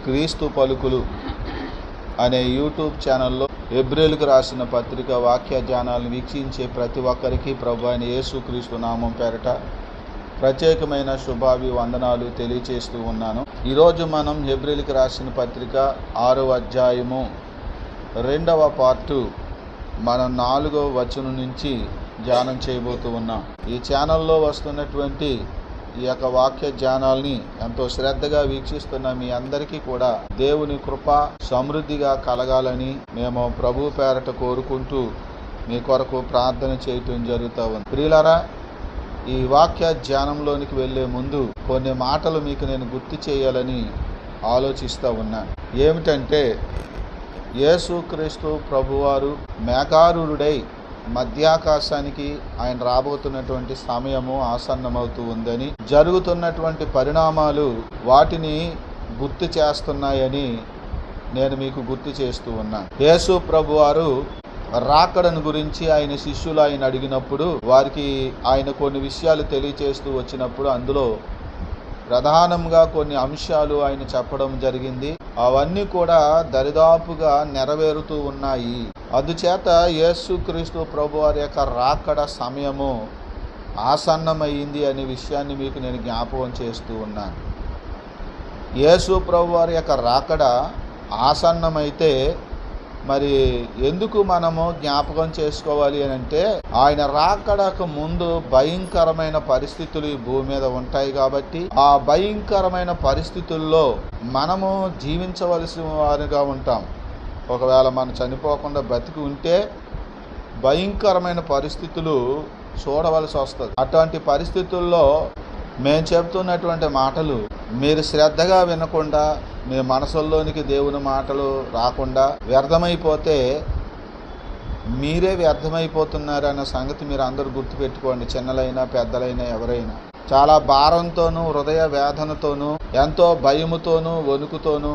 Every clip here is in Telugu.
క్రీస్తు పలుకులు అనే యూట్యూబ్ ఛానల్లో హెబ్రీయులకు రాసిన పత్రిక వాక్య ధ్యానాలను వీక్షించే ప్రతి ఒక్కరికి ప్రభు అయిన యేసుక్రీస్తు నామం పేరట ప్రత్యేకమైన శుభాభివందనాలు తెలియచేస్తూ ఉన్నాను. ఈరోజు మనం హెబ్రీయులకు రాసిన పత్రిక 6వ అధ్యాయము 2వ పార్టు మనం 4వ వచనం నుంచి ధ్యానం చేయబోతూ ఉన్నాం. ఈ ఛానల్లో వస్తున్నటువంటి ఈ యొక్క వాక్య ధ్యానాల్ని ఎంతో శ్రద్ధగా వీక్షిస్తున్న మీ అందరికీ కూడా దేవుని కృప సమృద్ధిగా కలగాలని మేము ప్రభు పేరట కోరుకుంటూ మీ కొరకు ప్రార్థన చేయటం జరుగుతూ ఉంది. ప్రియులారా, ఈ వాక్య ధ్యానంలోనికి వెళ్ళే ముందు కొన్ని మాటలు మీకు నేను గుర్తు చేయాలని ఆలోచిస్తూ ఉన్నాను. ఏమిటంటే, యేసుక్రీస్తు ప్రభువారు మేఘారూఢుడై మధ్యాకాశానికి ఆయన రాబోతున్నటువంటి సమయము ఆసన్నమవుతూ ఉందని, జరుగుతున్నటువంటి పరిణామాలు వాటిని గుర్తు చేస్తున్నాయని నేను మీకు గుర్తు చేస్తూ ఉన్నాను. యేసు ప్రభువారు రాకడను గురించి ఆయన శిష్యులు ఆయన అడిగినప్పుడు వారికి ఆయన కొన్ని విషయాలు తెలియచేస్తూ వచ్చినప్పుడు అందులో ప్రధానంగా కొన్ని అంశాలు ఆయన చెప్పడం జరిగింది. అవన్నీ కూడా దరిదాపుగా నెరవేరుతూ ఉన్నాయి. అందుచేత యేసుక్రీస్తు ప్రభువారి యొక్క రాకడ సమయము ఆసన్నమైంది అనే విషయాన్ని మీకు నేను జ్ఞాపకం చేస్తూ ఉన్నాను. యేసు ప్రభువారి యొక్క రాకడ ఆసన్నమైతే మరి ఎందుకు మనము జ్ఞాపకం చేసుకోవాలి అని అంటే, ఆయన రాకడకు ముందు భయంకరమైన పరిస్థితులు ఈ భూమి మీద ఉంటాయి కాబట్టి ఆ భయంకరమైన పరిస్థితుల్లో మనము జీవించవలసిన వారిగా ఉంటాం. ఒకవేళ మనం చనిపోకుండా బతికి ఉంటే భయంకరమైన పరిస్థితులు చూడవలసి వస్తుంది. అటువంటి పరిస్థితుల్లో మేము చెబుతున్నటువంటి మాటలు మీరు శ్రద్ధగా వినకుండా మీ మనసుల్లోనికి దేవుని మాటలు రాకుండా వ్యర్థమైపోతే మీరే వ్యర్థమైపోతున్నారన్న సంగతి మీరు అందరూ గుర్తుపెట్టుకోండి. చిన్నలైనా పెద్దలైనా ఎవరైనా చాలా భారంతోనూ హృదయ వేదనతోనూ ఎంతో భయముతోనూ వణుకుతోనూ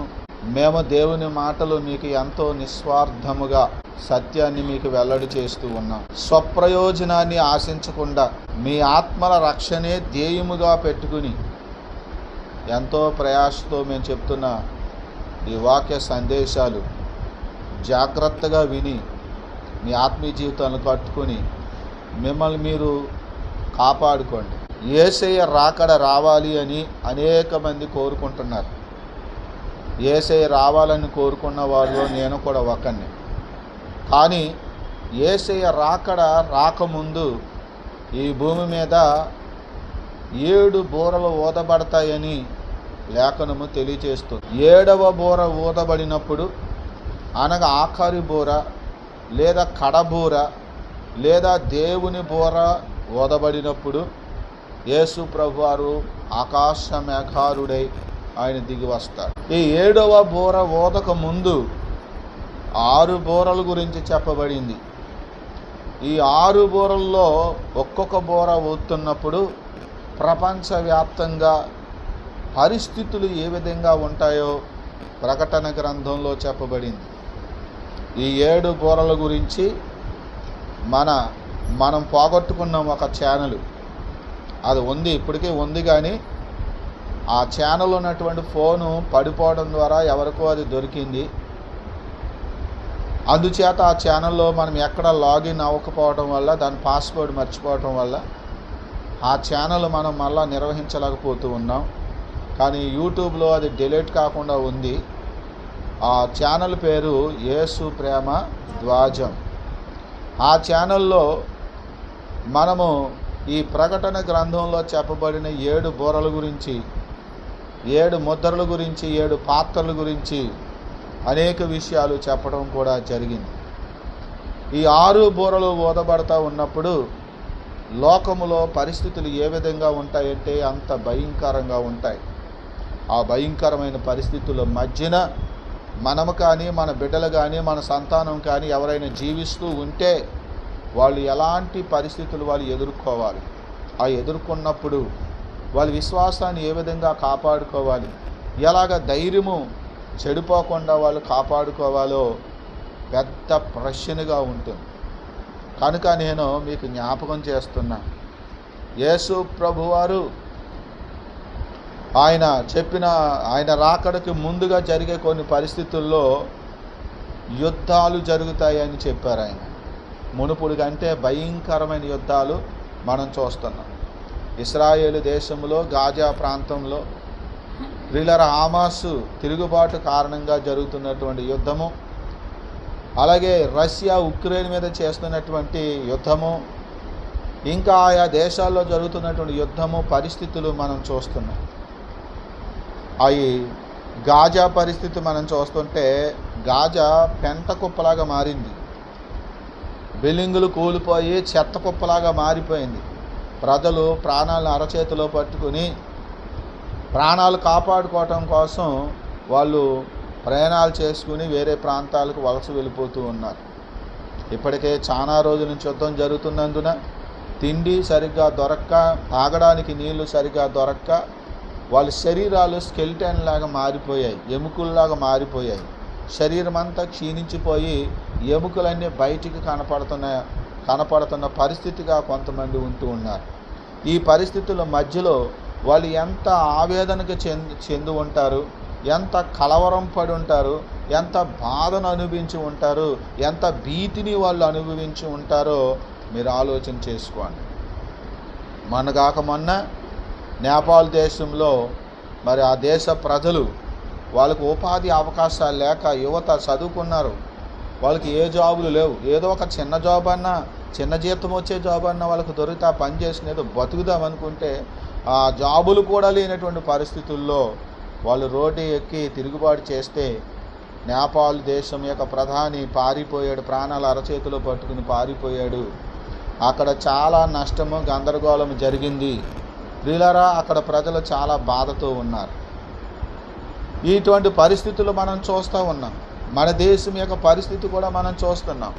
మేము దేవుని మాటలు మీకు ఎంతో నిస్వార్థముగా సత్యాన్ని మీకు వెల్లడి చేస్తూ ఉన్నాం. స్వప్రయోజనాన్ని ఆశించకుండా మీ ఆత్మల రక్షణే ధ్యేయముగా పెట్టుకుని ఎంతో ప్రయాసతో మేము చెప్తున్న ఈ వాక్య సందేశాలు జాగ్రత్తగా విని మీ ఆత్మీయ జీవితాలను కట్టుకొని మిమ్మల్ని మీరు కాపాడుకోండి. యేసయ్య రాకడ రావాలి అని అనేక మంది కోరుకుంటున్నారు. యేసయ్య రావాలని కోరుకున్న వాళ్ళు నేను కూడా ఒకరిని. కానీ యేసయ్య రాకడ రాకముందు ఈ భూమి మీద 7 బూరలు ఊదబడతాయని లేఖనము తెలియచేస్తుంది. 7వ బూర ఊదబడినప్పుడు అనగా ఆఖరి బూర లేదా కడబూర లేదా దేవుని బూర ఊదబడినప్పుడు యేసు ప్రభువారు ఆకాశ మేఘారుడై ఆయన దిగి వస్తాడు. ఈ 7వ బూర ఊదక ముందు 6 బూరల గురించి చెప్పబడింది. ఈ 6 బూరల్లో ఒక్కొక్క బూర ఊతున్నప్పుడు ప్రపంచవ్యాప్తంగా పరిస్థితులు ఏ విధంగా ఉంటాయో ప్రకటన గ్రంథంలో చెప్పబడింది. ఈ 7 బూరల గురించి మనం పోగొట్టుకున్నాం ఒక ఛానల్. అది ఉంది, ఇప్పటికే ఉంది, కానీ ఆ ఛానల్ ఉన్నటువంటి ఫోను పడిపోవడం ద్వారా ఎవరికో అది దొరికింది. అందుచేత ఆ ఛానల్లో మనం ఎక్కడ లాగిన్ అవ్వకపోవడం వల్ల, దాని పాస్వర్డ్ మర్చిపోవడం వల్ల ఆ ఛానల్ మనం మళ్ళా నిర్వహించలేకపోతూ ఉన్నాం. కానీ యూట్యూబ్లో అది డిలీట్ కాకుండా ఉంది. ఆ ఛానల్ పేరు యేసు ప్రేమ ధ్వజం. ఆ ఛానల్లో మనము ఈ ప్రకటన గ్రంథంలో చెప్పబడిన 7 బూరల గురించి, 7 ముద్రల గురించి, 7 పాత్రల గురించి అనేక విషయాలు చెప్పడం కూడా జరిగింది. ఈ 6 బూరలు ఊదబడతా ఉన్నప్పుడు లోకములో పరిస్థితులు ఏ విధంగా ఉంటాయంటే అంత భయంకరంగా ఉంటాయి. ఆ భయంకరమైన పరిస్థితుల మధ్యన మనము కానీ, మన బిడ్డలు కానీ, మన సంతానం కానీ ఎవరైనా జీవిస్తూ ఉంటే వాళ్ళు ఎలాంటి పరిస్థితులు వాళ్ళు ఎదుర్కోవాలి, ఆ ఎదుర్కొన్నప్పుడు వాళ్ళ విశ్వాసాన్ని ఏ విధంగా కాపాడుకోవాలి, ఎలాగ ధైర్యము చెడిపోకుండా వాళ్ళు కాపాడుకోవాలో పెద్ద ప్రశ్నగా ఉంటుంది. కనుక నేను మీకు జ్ఞాపకం చేస్తున్నా, యేసు ప్రభువారు ఆయన రాకడకి ముందుగా జరిగే కొన్ని పరిస్థితుల్లో యుద్ధాలు జరుగుతాయని చెప్పారు ఆయన. మునుపుడు కంటే భయంకరమైన యుద్ధాలు మనం చూస్తున్నాం. ఇశ్రాయేలు దేశంలో గాజా ప్రాంతంలో ప్రియులారా హమాసు తిరుగుబాటు కారణంగా జరుగుతున్నటువంటి యుద్ధము, అలాగే రష్యా ఉక్రెయిన్ మీద చేస్తున్నటువంటి యుద్ధము, ఇంకా ఆయా దేశాల్లో జరుగుతున్నటువంటి యుద్ధము పరిస్థితులు మనం చూస్తున్నాం. అవి గాజా పరిస్థితి మనం చూస్తుంటే గాజా పెంట కుప్పలాగా మారింది. బిల్డింగులు కూలిపోయి చెత్త కుప్పలాగా మారిపోయింది. ప్రజలు ప్రాణాలను అరచేతిలో పట్టుకుని ప్రాణాలు కాపాడుకోవటం కోసం వాళ్ళు ప్రయాణాలు చేసుకుని వేరే ప్రాంతాలకు వలస వెళ్ళిపోతూ ఉన్నారు. ఇప్పటికే చాలా రోజుల నుంచి యుద్ధం జరుగుతున్నందున తిండి సరిగ్గా దొరక్క, తాగడానికి నీళ్లు సరిగ్గా దొరక్క వాళ్ళ శరీరాలు స్కెలిటన్ లాగా మారిపోయాయి, ఎముకల్లాగా మారిపోయాయి. శరీరం అంతా క్షీణించిపోయి ఎముకలన్నీ బయటికి కనపడుతున్న పరిస్థితిగా కొంతమంది ఉంటూ ఉన్నారు. ఈ పరిస్థితుల మధ్యలో వాళ్ళు ఎంత ఆవేదనకు చెంది ఉంటారు, ఎంత కలవరం పడి ఉంటారు, ఎంత బాధను అనుభవించి ఉంటారు, ఎంత భీతిని వాళ్ళు అనుభవించి ఉంటారో మీరు ఆలోచన చేసుకోండి. మొన్న నేపాల్ దేశంలో మరి ఆ దేశ ప్రజలు వాళ్ళకు ఉపాధి అవకాశాలు లేక యువత చదువుకున్నారు, వాళ్ళకి ఏ జాబులు లేవు. ఏదో ఒక చిన్న జాబ్ అన్నా, చిన్న జీతం వచ్చే జాబ్ అన్నా వాళ్ళకు దొరికితే ఆ పని చేసిన ఏదో బతుకుదాం అనుకుంటే ఆ జాబులు కూడా లేనటువంటి పరిస్థితుల్లో వాళ్ళు రోడ్డు ఎక్కి తిరుగుబాటు చేస్తే నేపాల్ దేశం యొక్క ప్రధాని పారిపోయాడు, ప్రాణాలు అరచేతిలో పట్టుకుని పారిపోయాడు. అక్కడ చాలా నష్టము, గందరగోళం జరిగింది. ప్రియులారా, అక్కడ ప్రజలు చాలా బాధతో ఉన్నారు. ఇటువంటి పరిస్థితులు మనం చూస్తూ ఉన్నాం. మన దేశం యొక్క పరిస్థితి కూడా మనం చూస్తున్నాం.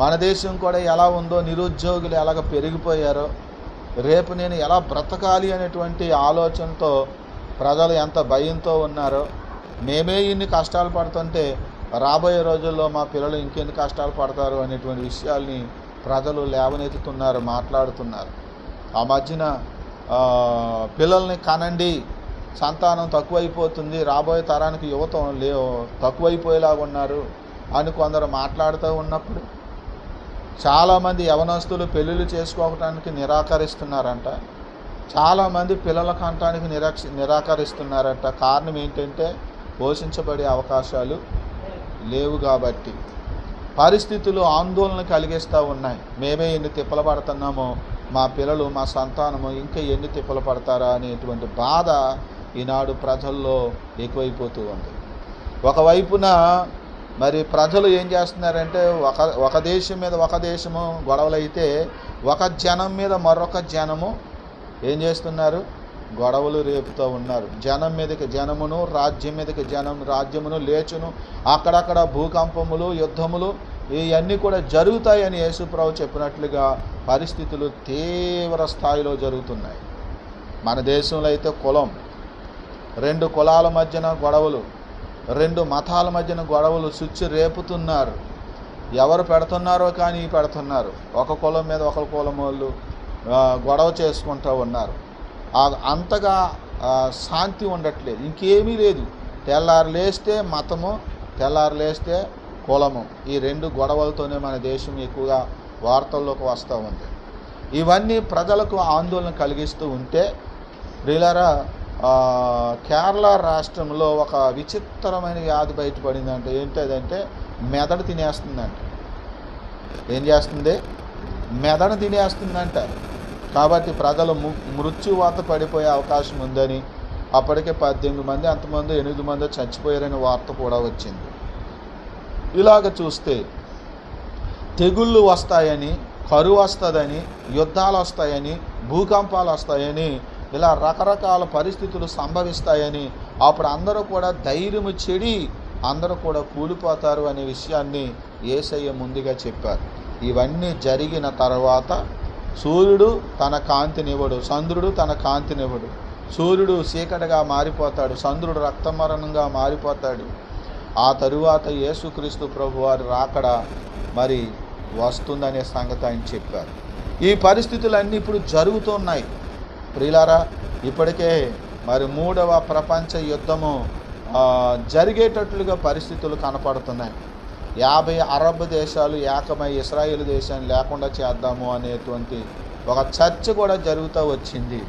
మన దేశం కూడా ఎలా ఉందో, నిరుద్యోగులు ఎలాగ పెరిగిపోయారో, రేపు నేను ఎలా బ్రతకాలి అనేటువంటి ఆలోచనతో ప్రజలు ఎంత భయంతో ఉన్నారో, మేమే ఇన్ని కష్టాలు పడుతుంటే రాబోయే రోజుల్లో మా పిల్లలు ఇంకెన్ని కష్టాలు పడతారు అనేటువంటి విషయాల్ని ప్రజలు లేవనెత్తుతున్నారు, మాట్లాడుతున్నారు. ఆ మధ్యన పిల్లల్ని కనండి, సంతానం తక్కువైపోతుంది, రాబోయే తరానికి యువత తక్కువైపోయేలాగా ఉన్నారు అని కొందరు మాట్లాడుతూ ఉన్నప్పుడు చాలామంది యవనస్తులు పెళ్ళిళ్ళు చేసుకోవడానికి నిరాకరిస్తున్నారంట. చాలామంది పిల్లల కంటానికి నిరాకరిస్తున్నారంట. కారణం ఏంటంటే పోషించబడే అవకాశాలు లేవు కాబట్టి. పరిస్థితులు ఆందోళన కలిగిస్తూ ఉన్నాయి. మేమే ఎన్ని తిప్పలు పడుతున్నామో, మా పిల్లలు, మా సంతానము ఇంకా ఎన్ని తిప్పలు పడతారా అనేటువంటి బాధ ఈనాడు ప్రజల్లో ఎక్కువైపోతూ ఉంది. ఒకవైపున మరి ప్రజలు ఏం చేస్తున్నారంటే ఒక దేశం మీద ఒక దేశము గొడవలైతే ఒక జనం మీద మరొక జనము ఏం చేస్తున్నారు, గొడవలు రేపుతూ ఉన్నారు. జనం మీదకి జనమును, రాజ్యం మీదకి రాజ్యమును లేచును. అక్కడక్కడ భూకంపములు, యుద్ధములు ఇవన్నీ కూడా జరుగుతాయని యేసుప్రభు చెప్పినట్లుగా పరిస్థితులు తీవ్ర స్థాయిలో జరుగుతున్నాయి. మన దేశంలో అయితే కులం, 2 కులాల మధ్యన గొడవలు, 2 మతాల మధ్యన గొడవలు సుచ్చి రేపుతున్నారు. ఎవరు పెడుతున్నారో కానీ పెడుతున్నారు. ఒక కులం మీద ఒక కులం వాళ్ళు గొడవ చేసుకుంటూ ఉన్నారు. అంతగా శాంతి ఉండట్లేదు, ఇంకేమీ లేదు. తెల్లారు లేస్తే మతము, తెల్లారు లేస్తే కులము, ఈ 2 గొడవలతోనే మన దేశం ఎక్కువగా వార్తల్లోకి వస్తూ ఉంది. ఇవన్నీ ప్రజలకు ఆందోళన కలిగిస్తూ ఉంటే ప్రియులారా, కేరళ రాష్ట్రంలో ఒక విచిత్రమైన వ్యాధి బయటపడిందంటే ఏంటంటే మెదడు తినేస్తుందంట. ఏం చేస్తుంది? మెదడు తినేస్తుందంట. కాబట్టి ప్రజలు మృత్యువాత పడిపోయే అవకాశం ఉందని, అప్పటికే 18 మంది, అంతమంది 8 మంది చచ్చిపోయారనే వార్త కూడా వచ్చింది. ఇలాగ చూస్తే తెగుళ్ళు వస్తాయని, కరువు వస్తుందని, యుద్ధాలు వస్తాయని, భూకంపాలు వస్తాయని, ఇలా రకరకాల పరిస్థితులు సంభవిస్తాయని, అప్పుడు అందరూ కూడా ధైర్యము చెడి అందరూ కూడా కూలిపోతారు అనే విషయాన్ని యేసయ్య ముందుగా చెప్పారు. ఇవన్నీ జరిగిన తర్వాత సూర్యుడు తన కాంతినివ్వడు, చంద్రుడు తన కాంతినివ్వడు. సూర్యుడు చీకటిగా మారిపోతాడు, చంద్రుడు రక్తమరణంగా మారిపోతాడు. ఆ తరువాత యేసుక్రీస్తు ప్రభువారి రాకడ మరి వస్తుందనే సంగతి ఆయన చెప్పారు. ఈ పరిస్థితులన్నీ ఇప్పుడు జరుగుతున్నాయి. ప్రియులారా, ఇప్పటికే మరి మూడవ ప్రపంచ యుద్ధము జరిగేటట్లుగా పరిస్థితులు కనపడుతున్నాయి. 50 అరబ్ దేశాలు ఏకమై ఇస్రాయేల్ దేశాన్ని లేకుండా చేద్దాము అనేటువంటి ఒక చర్చ కూడా జరుగుతూ వచ్చింది.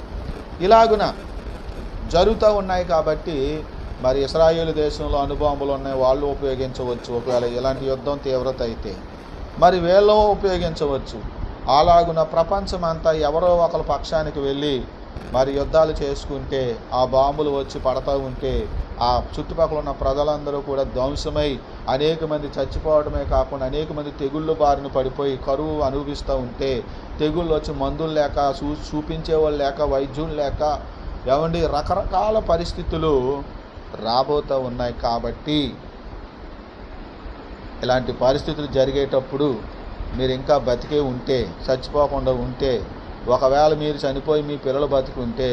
ఇలాగున జరుగుతూ ఉన్నాయి కాబట్టి మరి ఇస్రాయేల్ దేశంలో అణుబాంబులు ఉన్నాయి, వాళ్ళు ఉపయోగించవచ్చు. ఒకవేళ ఇలాంటి యుద్ధం తీవ్రత అయితే మరి వీళ్ళు ఉపయోగించవచ్చు. అలాగున ప్రపంచమంతా ఎవరో ఒకరి పక్షానికి వెళ్ళి మరి యుద్ధాలు చేసుకుంటే ఆ బాంబులు వచ్చి పడతా ఉంటే ఆ చుట్టుపక్కల ఉన్న ప్రజలందరూ కూడా ధ్వంసమై అనేక మంది చచ్చిపోవడమే కాకుండా అనేక మంది తెగుళ్ళు బారిన పడిపోయి కరువు అనుభవిస్తూ ఉంటే, తెగుళ్ళు వచ్చి మందులు లేక చూపించేవాళ్ళు లేక వైద్యులు లేక ఏమండి రకరకాల పరిస్థితులు రాబోతూ ఉన్నాయి. కాబట్టి ఇలాంటి పరిస్థితులు జరిగేటప్పుడు మీరు ఇంకా బతికే ఉంటే, చచ్చిపోకుండా ఉంటే, ఒకవేళ మీరు చనిపోయి మీ పిల్లలు బతుకుంటే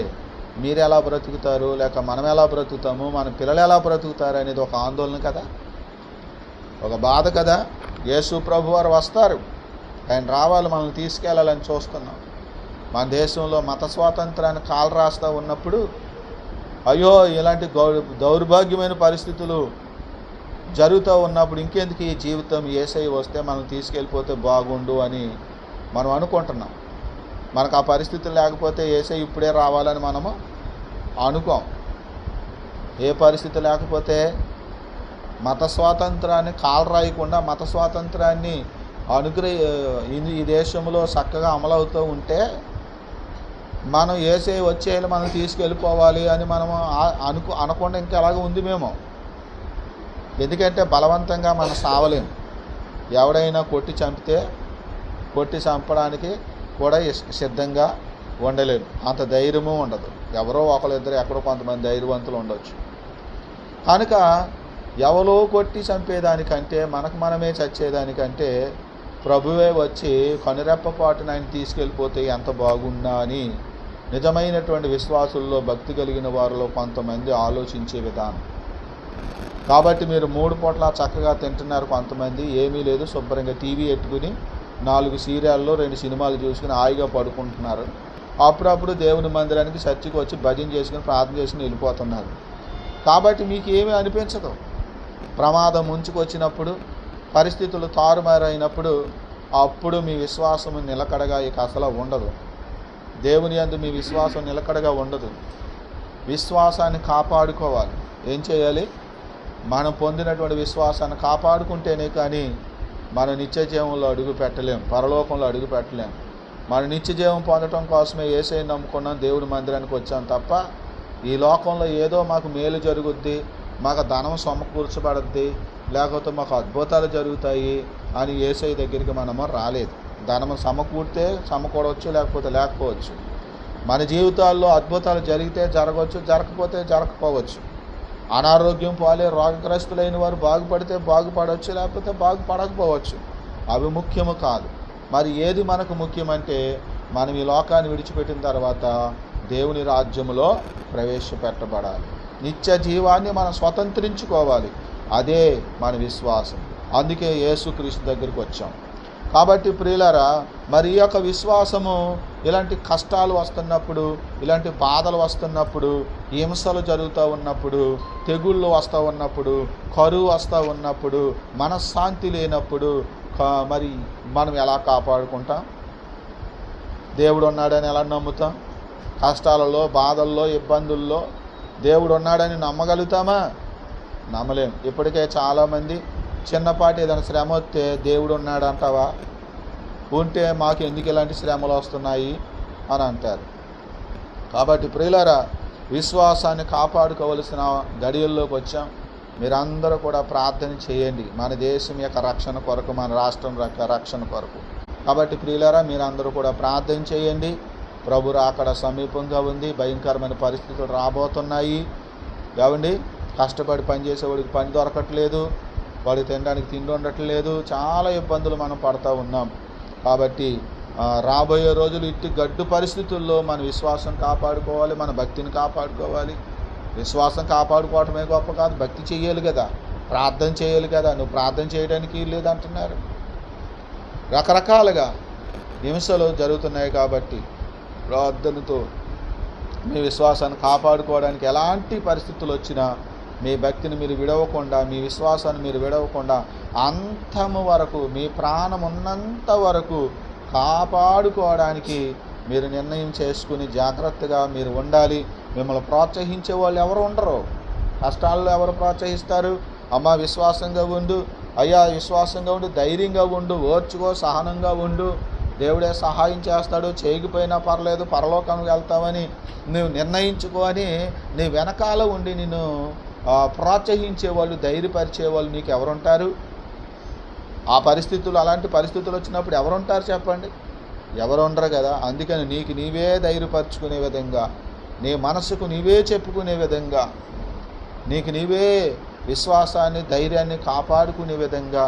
మీరు ఎలా బ్రతుకుతారు, లేక మనం ఎలా బ్రతుకుతాము, మన పిల్లలు ఎలా బ్రతుకుతారు అనేది ఒక ఆందోళన కదా, ఒక బాధ కదా. యేసు ప్రభు వారు వస్తారు, ఆయన రావాలి, మనల్ని తీసుకెళ్ళాలని చూస్తున్నాం. మన దేశంలో మత స్వాతంత్రాన్ని కాలు రాస్తూ ఉన్నప్పుడు అయ్యో ఇలాంటి దౌర్భాగ్యమైన పరిస్థితులు జరుగుతూ ఉన్నప్పుడు ఇంకెందుకు ఈ జీవితం, యేసయ్య వస్తే మనం తీసుకెళ్ళిపోతే బాగుండు అని మనం అనుకుంటున్నాం. మనకు ఆ పరిస్థితులు లేకపోతే యేసయ్య ఇప్పుడే రావాలని మనము అనుకోం. ఏ పరిస్థితి లేకపోతే మత స్వాతంత్రాన్ని కాలు రాయకుండా మత స్వాతంత్రాన్ని ఈ దేశంలో చక్కగా అమలవుతూ ఉంటే మనం యేసయ్య వచ్చేయాలి, మనం తీసుకెళ్ళిపోవాలి అని మనము అనకుండా ఇంకా అలాగే ఉంది మేము. ఎందుకంటే బలవంతంగా మనం సావలేము. ఎవడైనా కొట్టి చంపడానికి కూడా సిద్ధంగా ఉండలేము, అంత ధైర్యము ఉండదు. ఎవరో ఒకరిద్దరు ఎక్కడో కొంతమంది ధైర్యవంతులు ఉండవచ్చు. కనుక ఎవరో కొట్టి చంపేదానికంటే మనకు మనమే చచ్చేదానికంటే ప్రభువే వచ్చి కనురెప్పపాటున ఆయన తీసుకెళ్ళిపోతే ఎంత బాగున్నా అని నిజమైనటువంటి విశ్వాసుల్లో భక్తి కలిగిన వారిలో కొంతమంది ఆలోచించే విధానం. కాబట్టి మీరు 3 పూట్ల చక్కగా తింటున్నారు, కొంతమంది ఏమీ లేదు, శుభ్రంగా టీవీ పెట్టుకుని 4 సీరియల్లో 2 సినిమాలు చూసుకుని హాయిగా పడుకుంటున్నారు. అప్పుడప్పుడు దేవుని మందిరానికి చర్చికి వచ్చి భజన చేసుకుని ప్రార్థన చేసుకుని వెళ్ళిపోతున్నారు. కాబట్టి మీకు ఏమీ అనిపించదు. ప్రమాదం ముంచుకొచ్చినప్పుడు, పరిస్థితులు తారుమారైనప్పుడు అప్పుడు మీ విశ్వాసం నిలకడగా ఇక అసలు ఉండదు. దేవుని యందు మీ విశ్వాసం నిలకడగా ఉండదు. విశ్వాసాన్ని కాపాడుకోవాలి. ఏం చేయాలి? మనం పొందినటువంటి విశ్వాసాన్ని కాపాడుకుంటేనే కానీ మన నిత్య జీవంలో అడుగు పెట్టలేం, పరలోకంలో అడుగు పెట్టలేం. మన నిత్య జీవం పొందడం కోసమే యేసయ్యను నమ్ముకున్నాం, దేవుడి మందిరానికి వచ్చాం తప్ప ఈ లోకంలో ఏదో మాకు మేలు జరుగుద్ది, మాకు ధనం సమకూర్చబడుద్ది, లేకపోతే మాకు అద్భుతాలు జరుగుతాయి అని యేసయ్య దగ్గరికి మనము రాలేదు. ధనం సమకూడవచ్చు, లేకపోతే లేకపోవచ్చు. మన జీవితాల్లో అద్భుతాలు జరిగితే జరగవచ్చు, జరగకపోతే జరగకపోవచ్చు. అనారోగ్యం పాలే రోగగ్రస్తులైన వారు బాగుపడితే బాగుపడవచ్చు, లేకపోతే బాగుపడకపోవచ్చు. అవి ముఖ్యము కాదు. మరి ఏది మనకు ముఖ్యమంటే మనం ఈ లోకాన్ని విడిచిపెట్టిన తర్వాత దేవుని రాజ్యములో ప్రవేశపెట్టబడాలి, నిత్య జీవాన్ని మనం స్వతంత్రించుకోవాలి. అదే మన విశ్వాసం. అందుకే యేసుక్రీస్తు దగ్గరికి వచ్చాం. కాబట్టి ప్రియులారా, మరి ఈ యొక్క విశ్వాసము ఇలాంటి కష్టాలు వస్తున్నప్పుడు, ఇలాంటి బాధలు వస్తున్నప్పుడు, హింసలు జరుగుతూ ఉన్నప్పుడు, తెగుళ్ళు వస్తూ ఉన్నప్పుడు, కరువు వస్తూ ఉన్నప్పుడు, మనశ్శాంతి లేనప్పుడు మరి మనం ఎలా కాపాడుకుంటాం? దేవుడు ఉన్నాడని ఎలా నమ్ముతాం? కష్టాలలో, బాధల్లో, ఇబ్బందుల్లో దేవుడు ఉన్నాడని నమ్మగలుగుతామా? నమ్మలేము. ఇప్పటికే చాలామంది చిన్నపాటి ఏదైనా శ్రమ వస్తే దేవుడు ఉన్నాడు అంటావా? ఉంటే మాకు ఎందుకు ఇలాంటి శ్రమలు వస్తున్నాయి అని అంటారు. కాబట్టి ప్రియులారా, విశ్వాసాన్ని కాపాడుకోవలసిన గడియల్లోకి వచ్చాం. మీరందరూ కూడా ప్రార్థన చేయండి, మన దేశం యొక్క రక్షణ కొరకు, మన రాష్ట్రం యొక్క రక్షణ కొరకు. కాబట్టి ప్రియులారా, మీరందరూ కూడా ప్రార్థన చేయండి. ప్రభు రాకడ సమీపంగా ఉంది, భయంకరమైన పరిస్థితులు రాబోతున్నాయి. ఏమండి, కష్టపడి పనిచేసేవాడికి పని దొరకట్లేదు, వాడికి తినడానికి తిండి ఉండట్లేదు, చాలా ఇబ్బందులు మనం పడుతూ ఉన్నాం. కాబట్టి రాబోయే రోజులు ఇట్టి గడ్డు పరిస్థితుల్లో మన విశ్వాసం కాపాడుకోవాలి, మన భక్తిని కాపాడుకోవాలి. విశ్వాసం కాపాడుకోవటమే గొప్ప కాదు, భక్తి చేయాలి కదా, ప్రార్థన చేయాలి కదా. నువ్వు ప్రార్థన చేయడానికి లేదంటున్నారు. రకరకాలుగా హింసలు జరుగుతున్నాయి కాబట్టి ప్రార్థనతో మీ విశ్వాసాన్ని కాపాడుకోవడానికి ఎలాంటి పరిస్థితులు వచ్చినా మీ భక్తిని మీరు విడవకుండా, మీ విశ్వాసాన్ని మీరు విడవకుండా అంతము వరకు, మీ ప్రాణం ఉన్నంత వరకు కాపాడుకోవడానికి మీరు నిర్ణయం చేసుకుని జాగ్రత్తగా మీరు ఉండాలి. మిమ్మల్ని ప్రోత్సహించే వాళ్ళు ఎవరు ఉండరు. కష్టాల్లో ఎవరు ప్రోత్సహిస్తారు? అమ్మ విశ్వాసంగా ఉండు, అయ్యా విశ్వాసంగా ఉండు, ధైర్యంగా ఉండు, ఓర్చుకో, సహనంగా ఉండు, దేవుడే సహాయం చేస్తాడు, చేయకపోయినా పర్లేదు, పరలోకానికి వెళ్తామని నువ్వు నిర్ణయించుకొని నీ వెనకాల ఉండి నిన్ను ప్రోత్సహించేవాళ్ళు, ధైర్యపరిచేవాళ్ళు నీకు ఎవరుంటారు? ఆ పరిస్థితులు, అలాంటి పరిస్థితులు వచ్చినప్పుడు ఎవరుంటారు చెప్పండి? ఎవరు ఉండరు కదా. అందుకని నీకు నీవే ధైర్యపరుచుకునే విధంగా, నీ మనసుకు నీవే చెప్పుకునే విధంగా, నీకు నీవే విశ్వాసాన్ని, ధైర్యాన్ని కాపాడుకునే విధంగా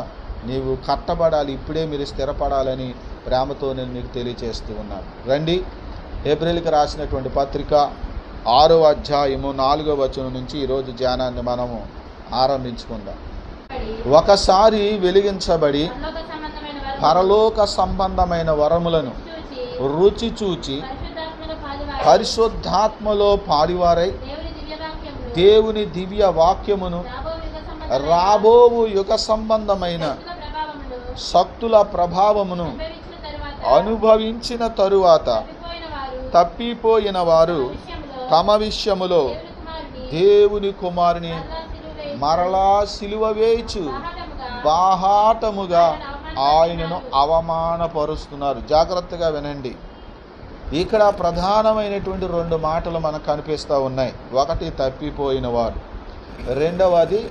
నీవు కట్టబడాలి. ఇప్పుడే మీరు స్థిరపడాలని ప్రేమతో నేను మీకు తెలియచేస్తూ ఉన్నాను. రండి, ఏప్రిల్కి రాసినటువంటి పత్రిక 6వ అధ్యాయము 4వ వచనం నుంచి ఈరోజు ధ్యానాన్ని మనము ఆరంభించుకుందాం. ఒకసారి వెలిగించబడి పరలోక సంబంధమైన వరములను రుచి చూచి పరిశుద్ధాత్మలో పాడివారై దేవుని దివ్య వాక్యమును రాబోవు యుగ సంబంధమైన శక్తుల ప్రభావమును అనుభవించిన తరువాత తప్పిపోయిన వారు తమ విషయములో దేవుని కుమారుని మరలా సిలువ వేయచ్చు బాహాటముగా ఆయనను అవమానపరుస్తున్నారు. జాగ్రత్తగా వినండి. ఇక్కడ ప్రధానమైనటువంటి 2 మాటలు మనకు కనిపిస్తూ ఉన్నాయి. ఒకటి తప్పిపోయిన వారు, రెండవది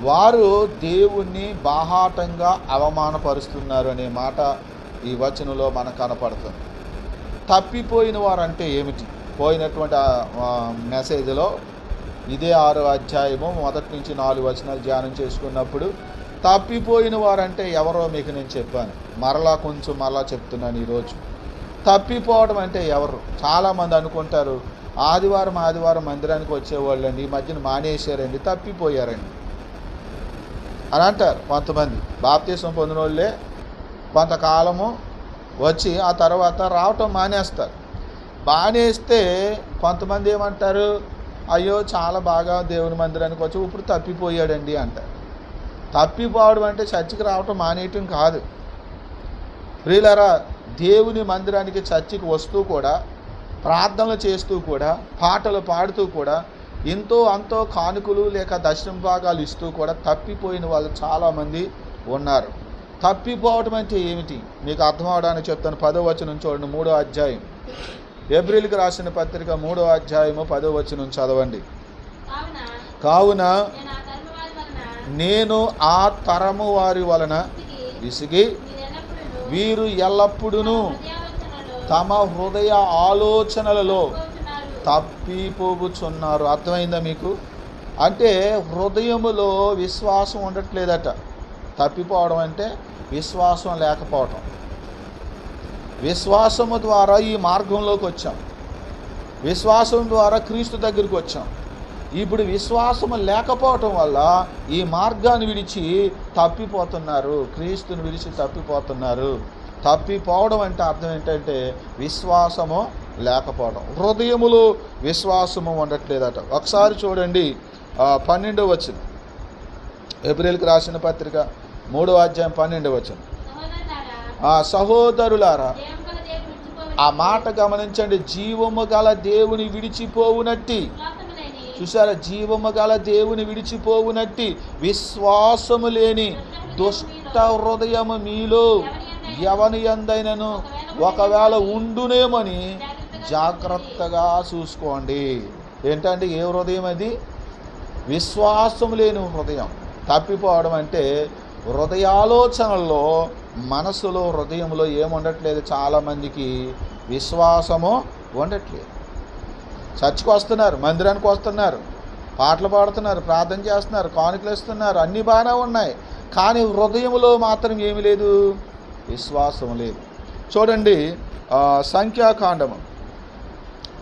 వారు దేవుణ్ణి బాహాటంగా అవమానపరుస్తున్నారు అనే మాట ఈ వచనంలో మనకు కనపడుతుంది. తప్పిపోయిన వారు అంటే ఏమిటి? పోయినటువంటి మెసేజ్లో ఇదే 6వ అధ్యాయము 1 నుంచి 4 వచనాలు ధ్యానం చేసుకున్నప్పుడు తప్పిపోయిన వారంటే ఎవరో మీకు నేను చెప్పాను. మరలా చెప్తున్నాను ఈరోజు. తప్పిపోవడం అంటే ఎవరు? చాలామంది అనుకుంటారు ఆదివారం మందిరానికి వచ్చేవాళ్ళండి, ఈ మధ్యన మానేశారండి, తప్పిపోయారండి అని అంటారు. కొంతమంది బాప్తీసం పొందిన వాళ్ళే కొంతకాలము వచ్చి ఆ తర్వాత రావటం మానేస్తారు. మానేస్తే కొంతమంది ఏమంటారు, అయ్యో చాలా బాగా దేవుని మందిరానికి వచ్చి ఇప్పుడు తప్పిపోయాడండి అంటారు. తప్పిపోవడం అంటే చర్చికి రావటం మానేయటం కాదు. ప్రియులారా, దేవుని మందిరానికి చర్చికి వస్తూ కూడా, ప్రార్థనలు చేస్తూ కూడా, పాటలు పాడుతూ కూడా, ఎంతో అంతో కానుకలు లేక దశమ భాగాలు ఇస్తూ కూడా తప్పిపోయిన వాళ్ళు చాలామంది ఉన్నారు. తప్పిపోవడం అంటే ఏమిటి మీకు అర్థం అవడానికి చెప్తాను. 10వ వచనం చూడండి. 3వ అధ్యాయం, ఏప్రిల్కి రాసిన పత్రిక 3వ అధ్యాయము 10వ వచనం చదవండి. కావున నేను ఆ తరము వారి వలన విసిగి వీరు ఎల్లప్పుడూ తమ హృదయ ఆలోచనలలో తప్పిపోగుచున్నారు. అర్థమైందా మీకు? అంటే హృదయములో విశ్వాసం ఉండట్లేదట. తప్పిపోవడం అంటే విశ్వాసం లేకపోవటం. విశ్వాసము ద్వారా ఈ మార్గంలోకి వచ్చాం, విశ్వాసం ద్వారా క్రీస్తు దగ్గరికి వచ్చాం. ఇప్పుడు విశ్వాసము లేకపోవటం వల్ల ఈ మార్గాన్ని విడిచి తప్పిపోతున్నారు, క్రీస్తుని విడిచి తప్పిపోతున్నారు. తప్పిపోవడం అంటే అర్థం ఏంటంటే విశ్వాసము లేకపోవడం, హృదయములో విశ్వాసము ఉండట్లేదట. ఒకసారి చూడండి 12వ వచనం, ఏప్రిల్కి రాసిన పత్రిక 3వ అధ్యాయం 12వ వచనం. సహోదరులారా, ఆ మాట గమనించండి. జీవము గల దేవుని విడిచిపోవునట్టి, చూసారా, జీవము గల దేవుని విడిచిపోవునట్టి విశ్వాసము లేని దుష్ట హృదయము మీలో ఎవని యందైనను ఒకవేళ ఉండునేమని జాగ్రత్తగా చూసుకోండి. ఏంటంటే ఏ హృదయం అది? విశ్వాసం లేని హృదయం. తప్పిపోవడం అంటే హృదయాలోచనల్లో, మనసులో, హృదయంలో ఏముండట్లేదు. చాలామందికి విశ్వాసము ఉండట్లేదు. చర్చికి వస్తున్నారు, మందిరానికి వస్తున్నారు, పాటలు పాడుతున్నారు, ప్రార్థన చేస్తున్నారు, కానుకలు ఇస్తున్నారు, అన్నీ బాగానే ఉన్నాయి. కానీ హృదయంలో మాత్రం ఏమి లేదు, విశ్వాసం లేదు. చూడండి సంఖ్యాకాండము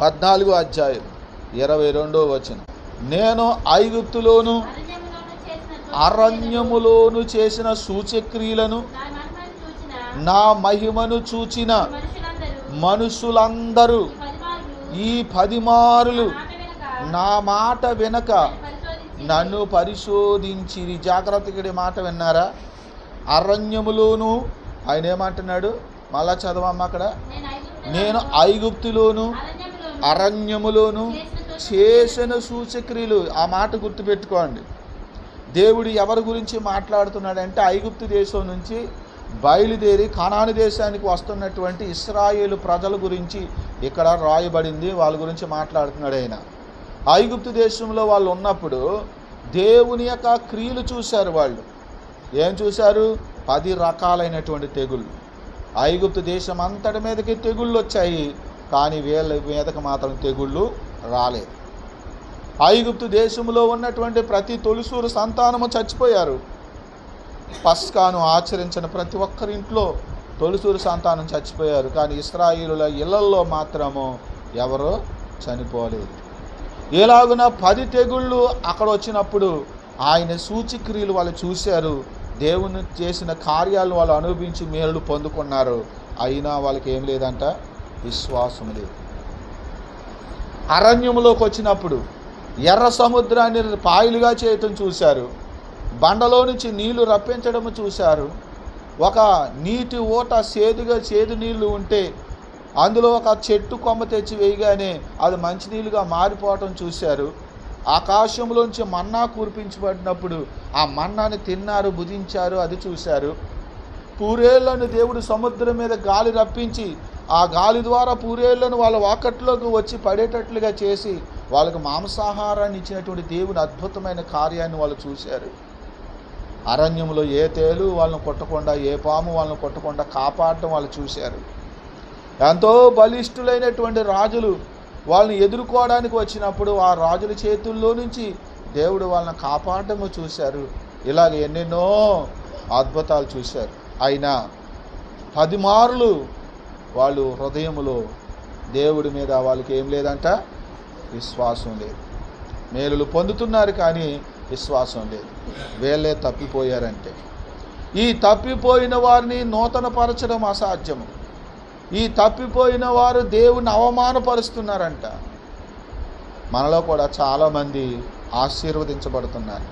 14వ అధ్యాయం 22వ వచనం. నేను ఐగుప్తులోను అరణ్యములోను చేసిన సూచక్రియలను నా మహిమను చూచిన మనుషులందరూ ఈ 10 మారులు నా మాట వినక నన్ను పరిశోధించిరి. జాగ్రత్తగా మాట విన్నారా? అరణ్యములోను ఆయన ఏమంటున్నాడు? మళ్ళా చదవమ్మ అక్కడ. నేను ఐగుప్తులోను అరణ్యములోను చేసిన సూచక్రియలు. ఆ మాట గుర్తుపెట్టుకోండి. దేవుడు ఎవరి గురించి మాట్లాడుతున్నాడంటే ఐగుప్తు దేశం నుంచి బయలుదేరి కనాను దేశానికి వస్తున్నటువంటి ఇశ్రాయేలు ప్రజల గురించి ఇక్కడ రాయబడింది. వాళ్ళ గురించి మాట్లాడుతున్నాడు ఆయన. ఐగుప్తు దేశంలో వాళ్ళు ఉన్నప్పుడు దేవుని యొక్క క్రియలు చూశారు. వాళ్ళు ఏం చూశారు? 10 రకాలైనటువంటి తెగుళ్ళు. ఐగుప్తు దేశం అంతటి మీదకి తెగుళ్ళు వచ్చాయి, కానీ వీళ్ళ మీదకి మాత్రం తెగుళ్ళు రాలేదు. ఐగుప్తు దేశంలో ఉన్నటువంటి ప్రతి తొలిసూరు సంతానము చచ్చిపోయారు. పస్కాను ఆచరించిన ప్రతి ఒక్కరింట్లో తొలిసూరు సంతానం చచ్చిపోయారు, కానీ ఇశ్రాయేలుల ఇళ్లల్లో మాత్రము ఎవరో చనిపోలేదు. ఎలాగున 10 తెగుళ్ళు అక్కడ వచ్చినప్పుడు ఆయన సూచక్రియలు వాళ్ళు చూశారు. దేవుని చేసిన కార్యాలు వాళ్ళు అనుభవించి మేలు పొందుకున్నారు. అయినా వాళ్ళకి ఏం లేదంట? విశ్వాసం లేదు. అరణ్యంలోకి వచ్చినప్పుడు ఎర్ర సముద్రాన్ని పాయలుగా చేయటం చూశారు. బండలో నుంచి నీళ్లు రప్పించడం చూశారు. ఒక నీటి ఊట చేదు నీళ్లు ఉంటే అందులో ఒక చెట్టు కొమ్మ తెచ్చి వేయగానే అది మంచినీళ్ళుగా మారిపోవటం చూశారు. ఆకాశంలోంచి మన్నా కురిపించబడినప్పుడు ఆ మన్నాని తిన్నారు, భుజించారు, అది చూశారు. పూరేళ్లను దేవుడు సముద్రం మీద గాలి రప్పించి ఆ గాలి ద్వారా పూరేళ్లను వాళ్ళ వాకట్లోకి వచ్చి పడేటట్లుగా చేసి వాళ్ళకు మాంసాహారాన్ని ఇచ్చినటువంటి దేవుని అద్భుతమైన కార్యాన్ని వాళ్ళు చూశారు. అరణ్యంలో ఏ తేలు వాళ్ళను కొట్టకుండా, ఏ పాము వాళ్ళను కొట్టకుండా కాపాడటం వాళ్ళు చూశారు. ఎంతో బలిష్ఠులైనటువంటి రాజులు వాళ్ళని ఎదుర్కోవడానికి వచ్చినప్పుడు ఆ రాజుల చేతుల్లో నుంచి దేవుడు వాళ్ళని కాపాడటము చూశారు. ఇలాగ ఎన్నెన్నో అద్భుతాలు చూశారు. అయినా 10 మారులు వాళ్ళు హృదయములో దేవుడి మీద వాళ్ళకి ఏం లేదంట? విశ్వాసం లేదు. మేలులు పొందుతున్నారు కానీ విశ్వాసం లేదు. వీళ్ళే తప్పిపోయారంటే ఈ తప్పిపోయిన వారిని నూతనపరచడం అసాధ్యము. ఈ తప్పిపోయిన వారు దేవుని అవమానపరుస్తున్నారంట. మనలో కూడా చాలామంది ఆశీర్వదించబడుతున్నారు.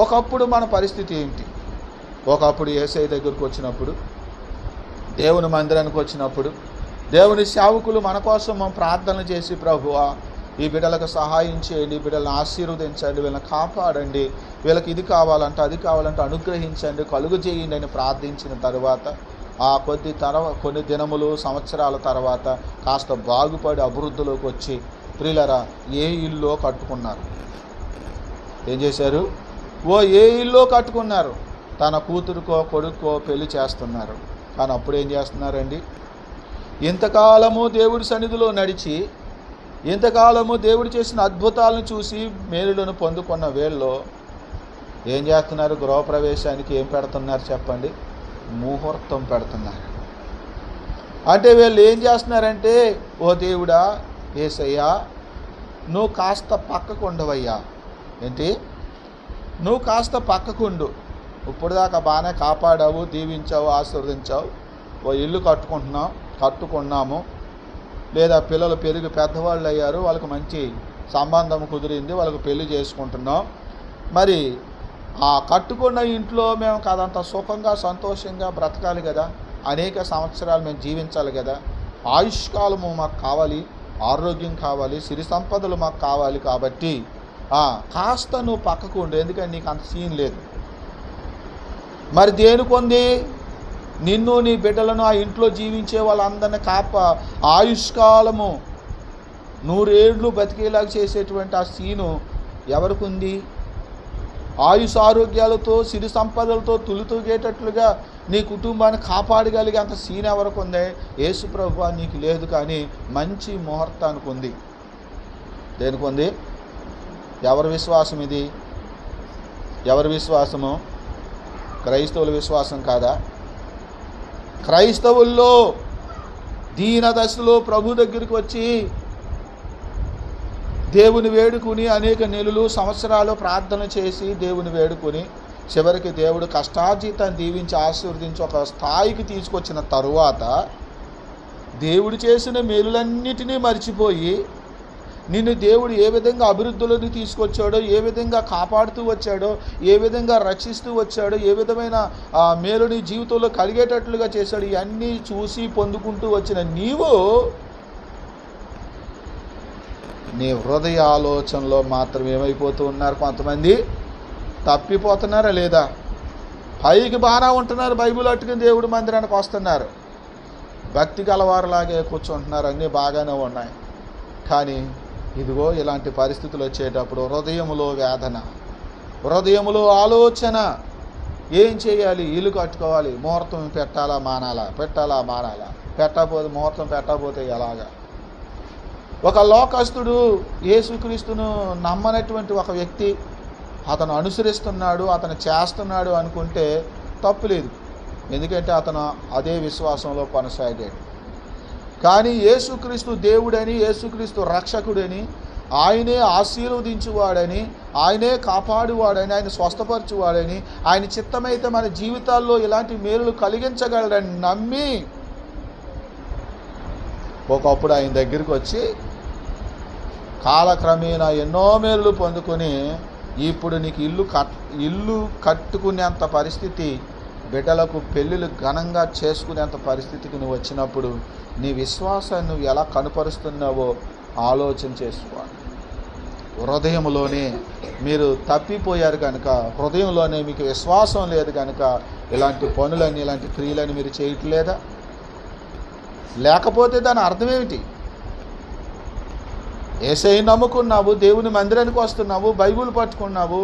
ఒకప్పుడు మన పరిస్థితి ఏంటి? ఒకప్పుడు యేసయ్య దగ్గరకు వచ్చినప్పుడు, దేవుని మందిరానికి వచ్చినప్పుడు దేవుని సేవకులు మన కోసం ప్రార్థనలు చేసి, ప్రభువా ఈ బిడ్డలకు సహాయం చేయండి, బిడ్డలను ఆశీర్వదించండి, వీళ్ళని కాపాడండి, వీళ్ళకి ఇది కావాలంటే అది కావాలంటే అనుగ్రహించండి, కలుగు చేయండి అని ప్రార్థించిన తర్వాత ఆ కొన్ని దినములు సంవత్సరాల తర్వాత కాస్త బాగుపడి అభివృద్ధిలోకి వచ్చి ప్రియులరా ఏ ఇల్లు కట్టుకున్నారు. ఏం చేశారు? ఏ ఇల్లు కట్టుకున్నారు. తన కూతురుకో కొడుకో పెళ్లి చేస్తున్నారు. కానీ అప్పుడు ఏం చేస్తున్నారండి? ఇంతకాలము దేవుడి సన్నిధిలో నడిచి, ఇంతకాలము దేవుడు చేసిన అద్భుతాలను చూసి మేలులను పొందుకున్న వీళ్ళు ఏం చేస్తున్నారు? గృహప్రవేశానికి ఏం పెడుతున్నారు చెప్పండి? ముహూర్తం పెడుతున్నారు. అంటే వీళ్ళు ఏం చేస్తున్నారంటే, ఓ దేవుడా, యేసయ్యా నువ్వు కాస్త పక్కకు ఉండవయ్యా. ఏంటి? నువ్వు కాస్త పక్కకుండు. ఇప్పుడు దాకా బాగానే కాపాడావు, దీవించావు, ఆశీర్వదించావు. ఓ ఇల్లు కట్టుకున్నాము, లేదా పిల్లలు పెరిగి పెద్దవాళ్ళు అయ్యారు, వాళ్ళకి మంచి సంబంధం కుదిరింది, వాళ్ళకు పెళ్లి చేసుకుంటున్నాం. మరి ఆ కట్టుకున్న ఇంట్లో మేము కాదంత సుఖంగా సంతోషంగా బ్రతకాలి కదా, అనేక సంవత్సరాలు మేము జీవించాలి కదా, ఆయుష్కాలము మాకు కావాలి, ఆరోగ్యం కావాలి, సిరి సంపదలు మాకు కావాలి. కాబట్టి కాస్త నువ్వు పక్కకు ఉండు, ఎందుకంటే నీకు అంత సీన్ లేదు. మరి దేనికొంది? నిన్ను నీ బిడ్డలను ఆ ఇంట్లో జీవించే వాళ్ళందరినీ ఆయుష్కాలము 100 ఏళ్ళు బతికేలాగా చేసేటువంటి ఆ సీను ఎవరికి ఉంది? ఆయుష్ ఆరోగ్యాలతో సిరి సంపదలతో తులుతూగేటట్లుగా నీ కుటుంబాన్ని కాపాడగలిగే అంత సీన్ ఎవరికి ఉంది? యేసు ప్రభువా నీకు లేదు, కానీ మంచి ముహూర్తానికి ఉంది. దేనికి ఉంది? ఎవరి విశ్వాసం ఇది? ఎవరి విశ్వాసము? క్రైస్తవుల విశ్వాసం కాదా? క్రైస్తవుల్లో దీన దశలో ప్రభు దగ్గరికి వచ్చి దేవుని వేడుకుని అనేక నెలలు సంవత్సరాలు ప్రార్థన చేసి దేవుని వేడుకుని చివరికి దేవుడు కష్టార్జితాన్ని దీవించి ఆశీర్వదించి ఒక స్థాయికి తీసుకొచ్చిన తరువాత దేవుడు చేసిన మేలులన్నిటినీ మర్చిపోయి నిన్ను దేవుడు ఏ విధంగా అభివృద్ధిలోకి తీసుకొచ్చాడో, ఏ విధంగా కాపాడుతూ వచ్చాడో, ఏ విధంగా రక్షిస్తూ వచ్చాడో, ఏ విధమైన మేలుని జీవితంలో కలిగేటట్లుగా చేశాడు, ఇవన్నీ చూసి పొందుకుంటూ వచ్చిన నీవు నీ హృదయ ఆలోచనలో మాత్రం ఏమైపోతూ ఉన్నారు? కొంతమంది తప్పిపోతున్నారా లేదా? పైకి బాగా ఉంటున్నారు, బైబిల్ అట్టుకుని దేవుడి మందిరానికి వస్తున్నారు, భక్తి గలవారులాగే కూర్చుంటున్నారు, అన్నీ బాగానే ఉన్నాయి. కానీ ఇదిగో ఇలాంటి పరిస్థితులు వచ్చేటప్పుడు హృదయంలో వేదన, హృదయంలో ఆలోచన, ఏం చేయాలి? ఇల్లు కట్టుకోవాలి, ముహూర్తం పెట్టాలా మానాలా, పెట్టకపోతే ముహూర్తం పెట్టకపోతే ఎలాగా? ఒక లోకస్తుడు యేసుక్రీస్తును నమ్మనటువంటి ఒక వ్యక్తి అతను అనుసరిస్తున్నాడు, అతను చేస్తున్నాడు అనుకుంటే తప్పు లేదు, ఎందుకంటే అతను అదే విశ్వాసంలో కొనసాగాడు. కానీ యేసుక్రీస్తు దేవుడని, యేసుక్రీస్తు రక్షకుడని, ఆయనే ఆశీర్వదించువాడని, ఆయనే కాపాడువాడని, ఆయన స్వస్థపరచువాడని, ఆయన చిత్తమైతే మన జీవితాల్లో ఇలాంటి మేలులు కలిగించగలడని నమ్మి ఒకప్పుడు ఆయన దగ్గరికి వచ్చి కాలక్రమేణా ఎన్నో మేలులు పొందుకొని ఇప్పుడు నీకు ఇల్లు కట్టుకునేంత పరిస్థితి, బిడ్డలకు పెళ్ళిళ్ళు ఘనంగా చేసుకునేంత పరిస్థితికి నువ్వు వచ్చినప్పుడు నీ విశ్వాసాన్ని నువ్వు ఎలా కనుపరుస్తున్నావో ఆలోచన చేసుకోవాలి. హృదయంలోనే మీరు తప్పిపోయారు కనుక, హృదయంలోనే మీకు విశ్వాసం లేదు కనుక ఇలాంటి పనులని, ఇలాంటి క్రియలని మీరు చేయట్లేదా? లేకపోతే దాని అర్థం ఏమిటి? యేసయ్య నమ్ముకున్నావు, దేవుని మందిరానికి వస్తున్నావు, బైబిల్ పట్టుకున్నావు,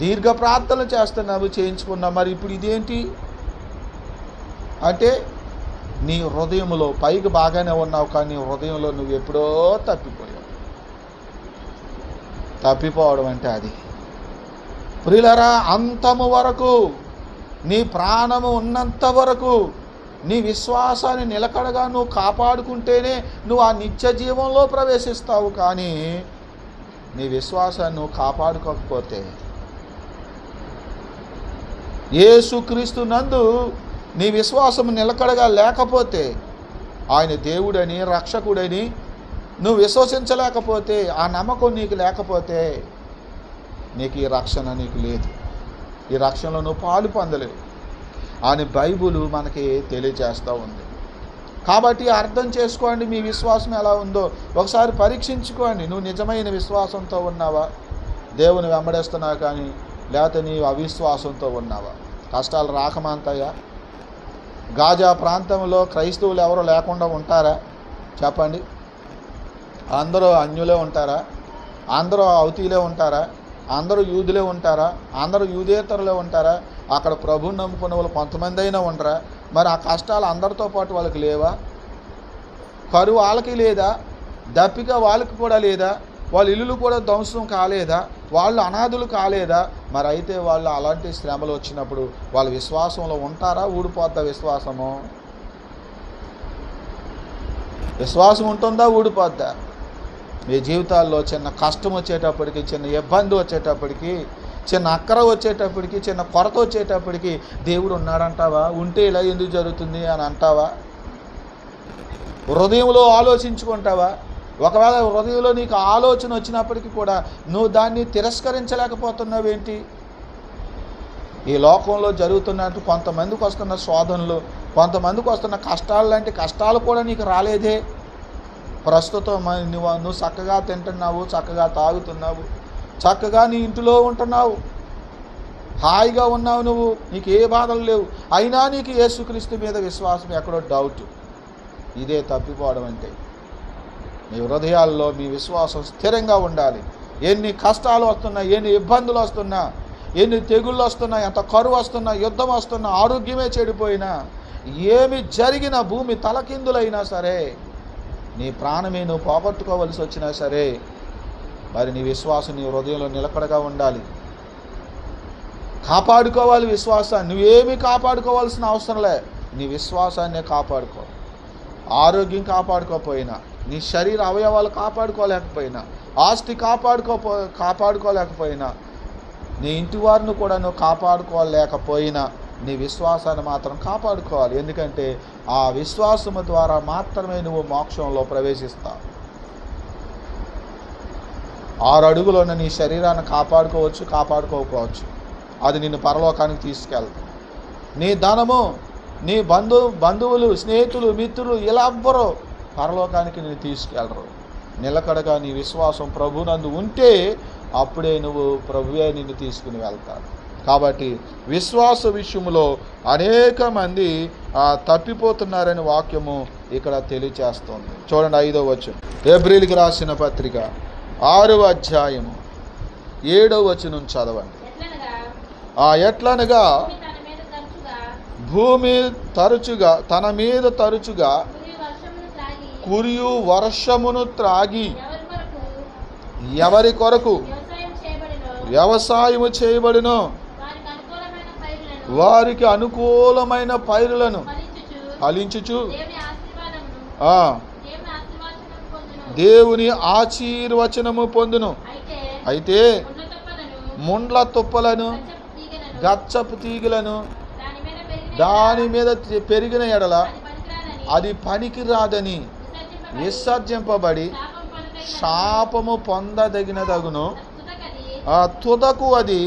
దీర్ఘ ప్రార్థనలు చేస్తున్నావు, చేయించుకున్నావు, మరి ఇప్పుడు ఇదేంటి అంటే నీ హృదయంలో పైకి బాగానే ఉన్నావు, కానీ హృదయంలో నువ్వు ఎప్పుడో తప్పిపోయావు. తప్పిపోవడం అంటే అది. ప్రియులారా, అంతము వరకు, నీ ప్రాణము ఉన్నంత వరకు నీ విశ్వాసాన్ని నిలకడగా నువ్వు కాపాడుకుంటేనే నువ్వు ఆ నిత్య జీవంలో ప్రవేశిస్తావు. కానీ నీ విశ్వాసాన్ని నువ్వు కాపాడుకోకపోతే, యేసుక్రీస్తు నందు నీ విశ్వాసం నిలకడగా లేకపోతే, ఆయన దేవుడని, రక్షకుడని నువ్వు విశ్వసించలేకపోతే, ఆ నమ్మకం నీకు లేకపోతే, నీకు ఈ రక్షణ నీకు లేదు, ఈ రక్షణలో నువ్వు పాలు పొందలేవు అని బైబిల్ మనకి తెలియజేస్తూ ఉంది. కాబట్టి అర్థం చేసుకోండి, మీ విశ్వాసం ఎలా ఉందో ఒకసారి పరీక్షించుకోండి. నువ్వు నిజమైన విశ్వాసంతో ఉన్నావా, దేవుని వెంబడిస్తున్నావు, కానీ లేకపోతే నీవు అవిశ్వాసంతో ఉన్నావా? కష్టాలు రాకమాంతాయా? గాజా ప్రాంతంలో క్రైస్తవులు ఎవరు లేకుండా ఉంటారా చెప్పండి? అందరూ అన్యులే ఉంటారా? అందరూ అవతీలే ఉంటారా? అందరూ యూదులే ఉంటారా? అందరూ యూదేతరులే ఉంటారా? అక్కడ ప్రభువుని నమ్ముకున్న వాళ్ళు కొంతమంది అయినా ఉండరా? మరి ఆ కష్టాలు అందరితో పాటు వాళ్ళకి లేవా? కరువు వాళ్ళకి లేదా? దప్పిక వాళ్ళకి కూడా లేదా? వాళ్ళ ఇల్లులు కూడా ధ్వంసం కాలేదా? వాళ్ళు అనాథులు కాలేదా? మరి అయితే వాళ్ళు అలాంటి శ్రమలు వచ్చినప్పుడు వాళ్ళ విశ్వాసంలో ఉంటారా? ఊడిపోద్దా విశ్వాసము? విశ్వాసం ఉంటుందా? ఊడిపోద్దా? మీ జీవితాల్లో చిన్న కష్టం వచ్చేటప్పటికి, చిన్న ఇబ్బంది వచ్చేటప్పటికి, చిన్న అక్కర వచ్చేటప్పటికి, చిన్న కొరత వచ్చేటప్పటికి దేవుడు ఉన్నాడంటావా? ఉంటే ఇలా ఎందుకు జరుగుతుంది అని అంటావా? హృదయంలో ఆలోచించుకుంటావా? ఒకవేళ హృదయంలో నీకు ఆలోచన వచ్చినప్పటికీ కూడా నువ్వు దాన్ని తిరస్కరించలేకపోతున్నావేంటి? ఈ లోకంలో జరుగుతున్నట్టు కొంతమందికి వస్తున్న శోధనలు, కొంతమందికి వస్తున్న కష్టాలు లాంటి కష్టాలు కూడా నీకు రాలేదే. ప్రస్తుతం నువ్వు చక్కగా తింటున్నావు, చక్కగా తాగుతున్నావు, చక్కగా నీ ఇంటిలో ఉంటున్నావు, హాయిగా ఉన్నావు, నువ్వు నీకు ఏ బాధలు లేవు, అయినా నీకు యేసుక్రీస్తు మీద విశ్వాసం ఎక్కడో డౌట్. ఇదే తప్పిపోవడం అంటే. మీ హృదయాల్లో మీ విశ్వాసం స్థిరంగా ఉండాలి. ఎన్ని కష్టాలు వస్తున్నా, ఎన్ని ఇబ్బందులు వస్తున్నా, ఎన్ని తెగుళ్ళు వస్తున్నా, ఎంత కరువు వస్తున్నా, యుద్ధం వస్తున్నా, ఆరోగ్యమే చెడిపోయినా, ఏమి జరిగినా, భూమి తలకిందులైనా సరే, నీ ప్రాణమే నువ్వు పోగొట్టుకోవలసి వచ్చినా సరే, మరి నీ విశ్వాసం నీ హృదయంలో నిలకడగా ఉండాలి. కాపాడుకోవాలి విశ్వాసాన్ని. నువ్వేమీ కాపాడుకోవాల్సిన అవసరంలే, నీ విశ్వాసాన్నే కాపాడుకో. ఆరోగ్యం కాపాడుకోకపోయినా, నీ శరీర అవయవాలు కాపాడుకోలేకపోయినా, ఆస్తి కాపాడుకోలేకపోయినా, నీ ఇంటి వారిని కూడా నువ్వు కాపాడుకోలేకపోయినా, నీ విశ్వాసాన్ని మాత్రం కాపాడుకోవాలి. ఎందుకంటే ఆ విశ్వాసము ద్వారా మాత్రమే నువ్వు మోక్షంలో ప్రవేశిస్తావు. 6 అడుగులున్న నీ శరీరాన్ని కాపాడుకోవచ్చు, కాపాడుకోకపోవచ్చు. అది నిన్ను పరలోకానికి తీసుకెళ్తుంది. నీ ధనము, నీ బంధువులు, స్నేహితులు, మిత్రులు ఇలా ఎవ్వరూ పరలోకానికి నిన్ను తీసుకెళ్ళరు. నిలకడగా నీ విశ్వాసం ప్రభునందు ఉంటే అప్పుడే నువ్వు ప్రభువే నిన్ను తీసుకుని వెళ్తాడు. కాబట్టి విశ్వాస విషయంలో అనేక మంది తప్పిపోతున్నారని వాక్యము ఇక్కడ తెలియచేస్తుంది. చూడండి 5వ వచనం, హెబ్రీయులకు రాసిన పత్రిక 6వ అధ్యాయము 7వ వచనం చదవండి. ఎట్లనగా భూమి తరచుగా తన మీద తరచుగా కురియు వర్షమును త్రాగి ఎవరి కొరకు వ్యవసాయము చేయబడినో వారికి అనుకూలమైన పైరులను ఫలించుచు దేవుని ఆశీర్వచనము పొందును. అయితే ముండ్ల తుప్పలను, గచ్చపు తీగలను దాని మీద పెరిగిన ఎడల అది పనికి రాదని విసర్జింపబడి శాపము పొందదగినదగును. తుదకు అది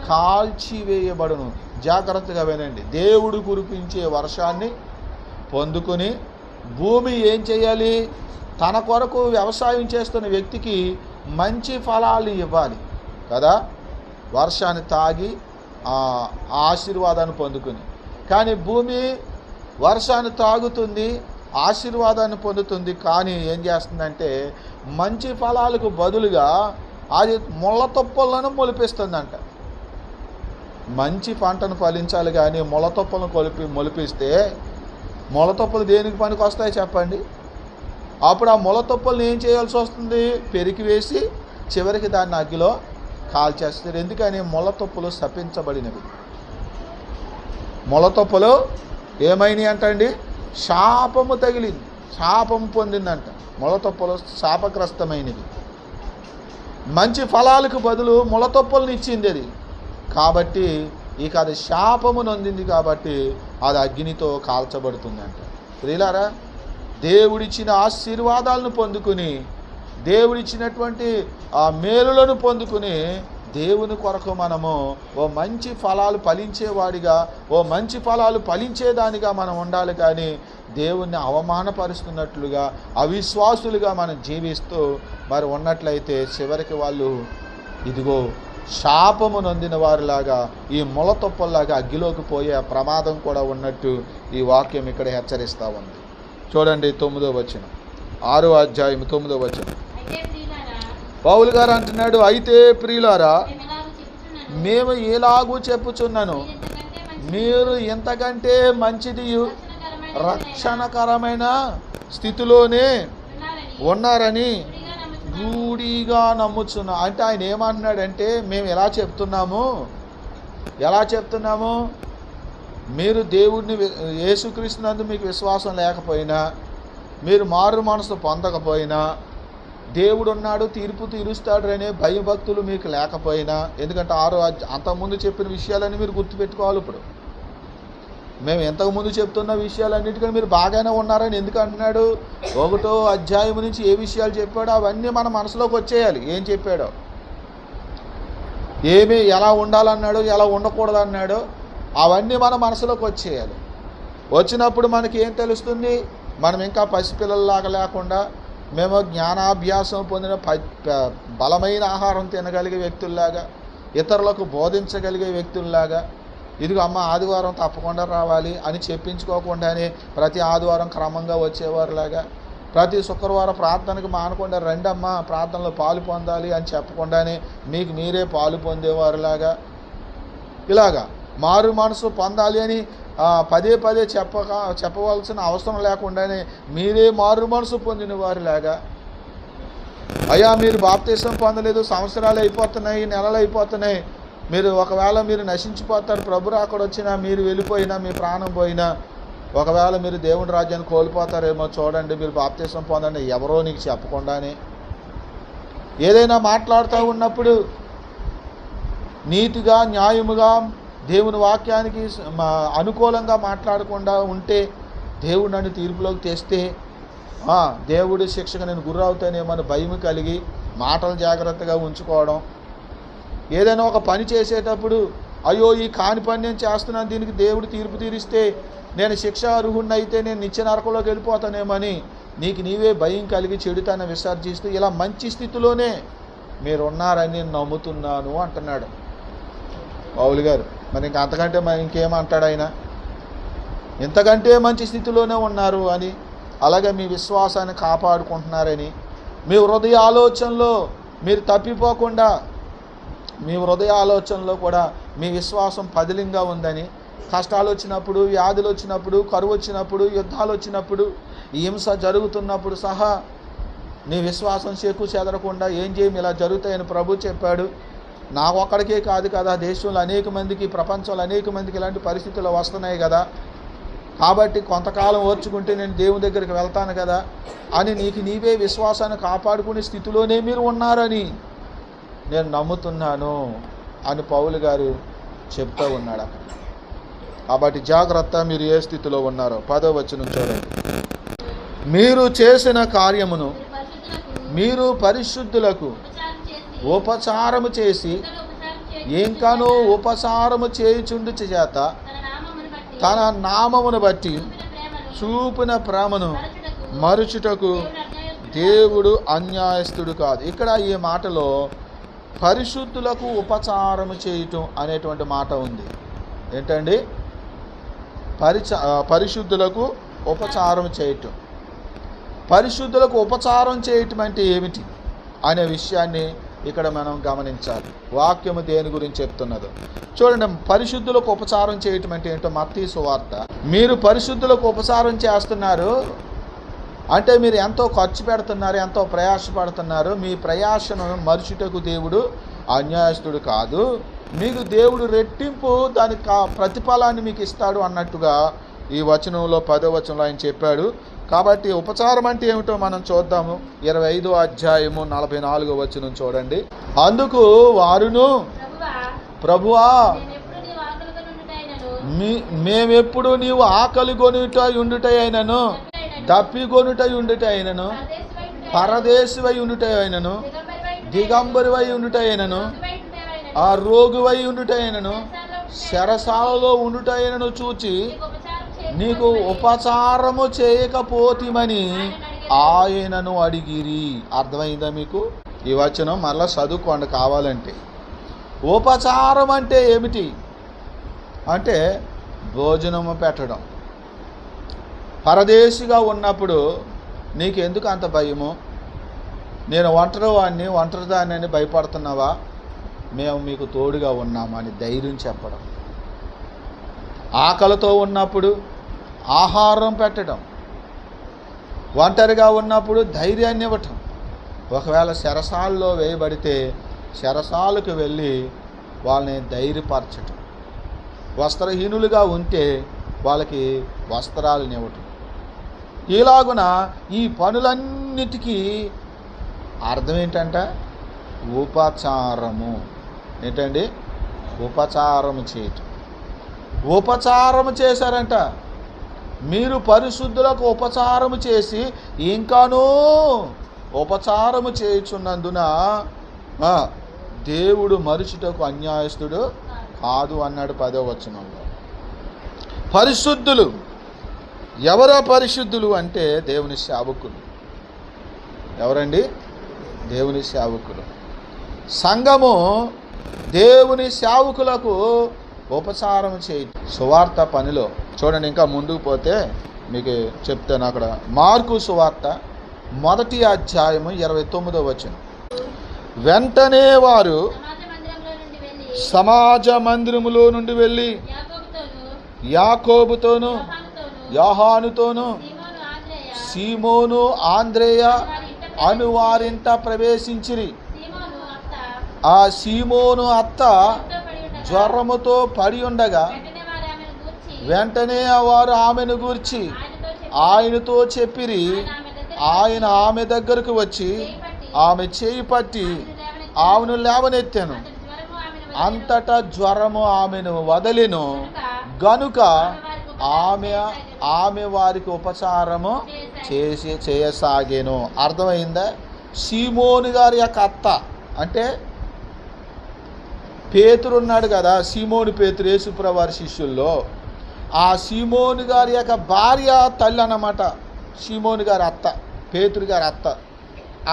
కాల్చివేయబడును. జాగ్రత్తగా వినండి. దేవుడు కురిపించే వర్షాన్ని పొందుకొని భూమి ఏం చేయాలి? తన కొరకు వ్యవసాయం చేస్తున్న వ్యక్తికి మంచి ఫలాలు ఇవ్వాలి కదా, వర్షాన్ని తాగి ఆశీర్వాదాన్ని పొందుకుని. కానీ భూమి వర్షాన్ని తాగుతుంది, ఆశీర్వాదాన్ని పొందుతుంది, కానీ ఏం చేస్తుందంటే మంచి ఫలాలకు బదులుగా అది ముళ్ళ తుప్పలను మొలిపిస్తుందంట. మంచి పంటను ఫలించాలి కానీ ముళ్ళ తుప్పలను మొలిపిస్తే ముళ్ళ తుప్పలు దేనికి పనికి వస్తాయి చెప్పండి? అప్పుడు ఆ ముళ్ళ తుప్పలను ఏం చేయాల్సి వస్తుంది? పెరికి వేసి చివరికి దాన్ని అగ్గిలో కాల్చేస్తారు. ఎందుకని? ముళ్ళ తుప్పలు శపించబడినవి. ముళ్ళ తుప్పలు ఏమైనాయి అంటండి? శాపము తగిలింది, శాపము పొందిందంట. ముళ్ళ తుప్పలు శాపగ్రస్తమైనవి. మంచి ఫలాలకు బదులు ముళ్ళ తుప్పలను ఇచ్చింది అది. కాబట్టి ఇక అది శాపము నొందింది కాబట్టి అది అగ్నితో కాల్చబడుతుందంట. ప్రియులారా, దేవుడిచ్చిన ఆశీర్వాదాలను పొందుకుని, దేవుడిచ్చినటువంటి ఆ మేలులను పొందుకుని దేవుని కొరకు మనము ఓ మంచి ఫలాలు ఫలించేవాడిగా, ఓ మంచి ఫలాలు ఫలించేదానిగా మనం ఉండాలి. కానీ దేవుణ్ణి అవమానపరుస్తున్నట్లుగా, అవిశ్వాసులుగా మనం జీవిస్తూ మరి ఉన్నట్లయితే చివరికి వాళ్ళు ఇదిగో శాపము నొందిన వారిలాగా, ఈ ముళ్ళ తుప్పల్లాగా అగ్గిలోకి పోయే ప్రమాదం కూడా ఉన్నట్టు ఈ వాక్యం ఇక్కడ హెచ్చరిస్తూ ఉంది. చూడండి 9వ వచనం, 6వ అధ్యాయం 9వ వచనం. పౌలు గారు అంటున్నాడు, అయితే ప్రియులారా మేము ఎలాగూ చెప్పుచున్నాను, మీరు ఇంతకంటే మంచిది రక్షణకరమైన స్థితిలోనే ఉన్నారని రూఢిగా నమ్ముచున్నా. అంటే ఆయన ఏమంటున్నాడంటే మేము ఎలా చెప్తున్నాము, మీరు దేవుడిని యేసుక్రీస్తునందు మీకు విశ్వాసం లేకపోయినా, మీరు మారు మనసు పొందకపోయినా, దేవుడు ఉన్నాడు తీర్పు తీరుస్తాడు అనే భయభక్తులు మీకు లేకపోయినా, ఎందుకంటే అంతకుముందు చెప్పిన విషయాలన్నీ మీరు గుర్తుపెట్టుకోవాలి. ఇప్పుడు మేము ఇంతకుముందు చెప్తున్న విషయాలన్నిటికీ మీరు బాగానే ఉన్నారని ఎందుకు అంటున్నాడు? 1వ అధ్యాయం నుంచి ఏ విషయాలు చెప్పాడో అవన్నీ మన మనసులోకి వచ్చేయాలి. ఏం చెప్పాడో, ఎలా ఉండాలన్నాడో, ఎలా ఉండకూడదన్నాడో అవన్నీ మన మనసులోకి వచ్చేయాలి. వచ్చినప్పుడు మనకి ఏం తెలుస్తుంది? మనం ఇంకా పసిపిల్లల్లాగా లేకుండా మేము జ్ఞానాభ్యాసం పొందిన బలమైన ఆహారం తినగలిగే వ్యక్తుల్లాగా, ఇతరులకు బోధించగలిగే వ్యక్తుల్లాగా, ఇదిగో అమ్మ ఆదివారం తప్పకుండా రావాలి అని చెప్పించుకోకుండానే ప్రతి ఆదివారం క్రమంగా వచ్చేవారులాగా, ప్రతి శుక్రవారం ప్రార్థనకు మానకుండా రండమ్మ ప్రార్థనలో పాలు పొందాలి అని చెప్పకుండానే మీకు మీరే పాలు పొందేవారులాగా, ఇలాగా మారు మనసు పొందాలి అని పదే చెప్పవలసిన అవసరం లేకుండానే మీరే మారు మనసు పొందిన వారిలాగా, అయ్యా మీరు బాప్తిసం పొందలేదు, సంవత్సరాలు అయిపోతున్నాయి, నెలలు అయిపోతున్నాయి, ఒకవేళ మీరు నశించిపోతారు, ప్రభు రాకడ వచ్చినా, మీరు వెళ్ళిపోయినా, మీ ప్రాణం పోయినా, ఒకవేళ మీరు దేవుని రాజ్యాన్ని కోల్పోతారేమో చూడండి, మీరు బాప్తిసం పొందండి, ఎవరో నీకు చెప్పకుండానే ఏదైనా మాట్లాడుతూ ఉన్నప్పుడు నీతిగా, న్యాయముగా, దేవుని వాక్యానికి అనుకూలంగా మాట్లాడకుండా ఉంటే, దేవుడు నన్ను తీర్పులోకి తెస్తే దేవుడి శిక్షకు నేను గురవుతానేమో అని భయం కలిగి మాటలు జాగ్రత్తగా ఉంచుకోవడం, ఏదైనా ఒక పని చేసేటప్పుడు అయ్యో ఈ కాని పని నేను చేస్తున్నాను, దీనికి దేవుడు తీర్పు తీరిస్తే నేను శిక్ష అర్హుడిని అయితే నేను నిత్య నరకంలోకి వెళ్ళిపోతానేమని నీకు నీవే భయం కలిగి చెడుతనం విసర్జిస్తూ ఇలా మంచి స్థితిలోనే మీరు ఉన్నారని నేను నమ్ముతున్నాను అంటున్నాడు పౌలు గారు. మరి ఇంక అంతకంటే ఇంకేమంటాడు ఆయన? ఇంతకంటే మంచి స్థితిలోనే ఉన్నారు అని, అలాగే మీ విశ్వాసాన్ని కాపాడుకుంటున్నారని, మీ హృదయ ఆలోచనలో మీరు తప్పిపోకుండా మీ హృదయ ఆలోచనలో కూడా మీ విశ్వాసం పదిలంగా ఉందని, కష్టాలు వచ్చినప్పుడు, వ్యాధులు వచ్చినప్పుడు, కరువు వచ్చినప్పుడు, యుద్ధాలు వచ్చినప్పుడు, హింస జరుగుతున్నప్పుడు సహా నీ విశ్వాసం చెక్కు చెదరకుండా ఏం చేయం ఇలా జరుగుతాయని ప్రభు చెప్పాడు. నాకు ఒక్కడికే కాదు కదా, దేశంలో అనేక మందికి, ప్రపంచంలో అనేక మందికి ఇలాంటి పరిస్థితులు వస్తున్నాయి కదా, కాబట్టి కొంతకాలం ఓర్చుకుంటే నేను దేవుని దగ్గరికి వెళ్తాను కదా అని నీకు నీవే విశ్వాసాన్ని కాపాడుకునే స్థితిలోనే మీరు ఉన్నారని నేను నమ్ముతున్నాను అని పౌలు గారు చెప్తూ ఉన్నాడు అక్కడ. కాబట్టి జాగ్రత్త, మీరు ఏ స్థితిలో ఉన్నారో. 10వ వచనం చూడండి. మీరు చేసిన కార్యమును మీరు పరిశుద్ధులకు ఉపచారము చేసి ఇంకనూ ఉపచారము చేయుచుండు చేత తన నామమును బట్టి చూపిన ప్రేమను మరుచుటకు దేవుడు అన్యాయస్తుడు కాదు. ఇక్కడ ఈ మాటలో పరిశుద్ధులకు ఉపచారము చేయటం అనేటువంటి మాట ఉంది. ఏంటండి? పరిశుద్ధులకు ఉపచారం చేయటం. పరిశుద్ధులకు ఉపచారం చేయటం అంటే ఏమిటి అనే విషయాన్ని ఇక్కడ మనం గమనించాలి. వాక్యము దేని గురించి చెప్తున్నదో చూడండి. పరిశుద్ధులకు ఉపచారం చేయటం అంటే ఏంటో మత్తయి సువార్త. మీరు పరిశుద్ధులకు ఉపచారం చేస్తున్నారు అంటే మీరు ఎంతో ఖర్చు పెడుతున్నారు, ఎంతో ప్రయాసపడుతున్నారు. మీ ప్రయాసను మరుచుటకు దేవుడు అన్యాయస్తుడు కాదు, మీకు దేవుడు రెట్టింపు దానికి ప్రతిఫలాన్ని మీకు ఇస్తాడు అన్నట్టుగా ఈ వచనంలో 10వ వచనంలో ఆయన చెప్పాడు. కాబట్టి ఉపచారం అంటే ఏమిటో మనం చూద్దాము. 25వ అధ్యాయము 44వ వచనం చూడండి. అందుకు వారును, ప్రభువా మేమెప్పుడు నీవు ఆకలి కొనుట ఉండుట అయినను, దప్పిగొనుట ఉండుట అయినను, పరదేశివై ఉండుట అయినను, దిగంబరివై ఉండుట అయినను, ఆ రోగువై ఉండుట అయినను, శరసాలలో ఉండుట అయినను చూచి నీకు ఉపచారము చేయకపోతిమని ఆయనను అడిగిరి. అర్థమైందా మీకు? ఈ వచనం మరలా చదువుకోండి కావాలంటే. ఉపచారం అంటే ఏమిటి అంటే భోజనము పెట్టడం. పరదేశిగా ఉన్నప్పుడు నీకు ఎందుకు అంత భయము? నేను ఒంటరివాడిని, ఒంటరిదాన్ని అని భయపడుతున్నావా? మేము మీకు తోడుగా ఉన్నామని ధైర్యం చెప్పడం. ఆకలితో ఉన్నప్పుడు ఆహారం పెట్టడం. ఒంటరిగా ఉన్నప్పుడు ధైర్యాన్ని ఇవ్వటం. ఒకవేళ శరసాల్లో వేయబడితే శరసాలకు వెళ్ళి వాళ్ళని ధైర్యపరచటం. వస్త్రహీనులుగా ఉంటే వాళ్ళకి వస్త్రాలను ఇవ్వటం. ఇలాగున ఈ పనులన్నిటికీ అర్థం ఏంటంట? ఉపచారము. ఏంటండి? ఉపచారము చేయటం. ఉపచారము చేశారంట. మీరు పరిశుద్ధులకు ఉపచారము చేసి ఇంకానూ ఉపచారము చేయుచున్నందున దేవుడు మరుచుటకు అన్యాయస్తుడు కాదు అన్నాడు 10వ వచనంలో. పరిశుద్ధులు ఎవరో? పరిశుద్ధులు అంటే దేవుని సేవకులు. ఎవరండి? దేవుని సేవకులు. సంఘము దేవుని సేవకులకు ఉపచారం చేయటం సువార్త పనిలో. చూడండి, ఇంకా ముందుకు పోతే మీకు చెప్తాను. అక్కడ మార్కు సువార్త 1వ అధ్యాయము 29వ వచనం. వెంటనే వారు సమాజ మందిరములో నుండి వెళ్ళి యాకోబుతోను యోహానుతోను సీమోను ఆంద్రేయ అను వారింట ప్రవేశించిరి. ఆ సీమోను అత్త జ్వరముతో పడి ఉండగా వెంటనే వారు ఆమెను గూర్చి ఆయనతో చెప్పిరి. ఆయన ఆమె దగ్గరకు వచ్చి ఆమె చేయి పట్టి ఆమెను లేవనెత్తాను. అంతటా జ్వరము ఆమెను వదలిను గనుక ఆమె వారికి ఉపచారము చేయసాగేను. అర్థమైందా? సీమోను గారి యొక్క అత్త అంటే పేతురు ఉన్నాడు కదా, సీమోను పేతురు యేసుప్రభు వారి శిష్యుల్లో. ఆ సీమోను గారి యొక్క భార్య తల్లి అన్నమాట సీమోను గారి అత్త, పేతురు గారి అత్త.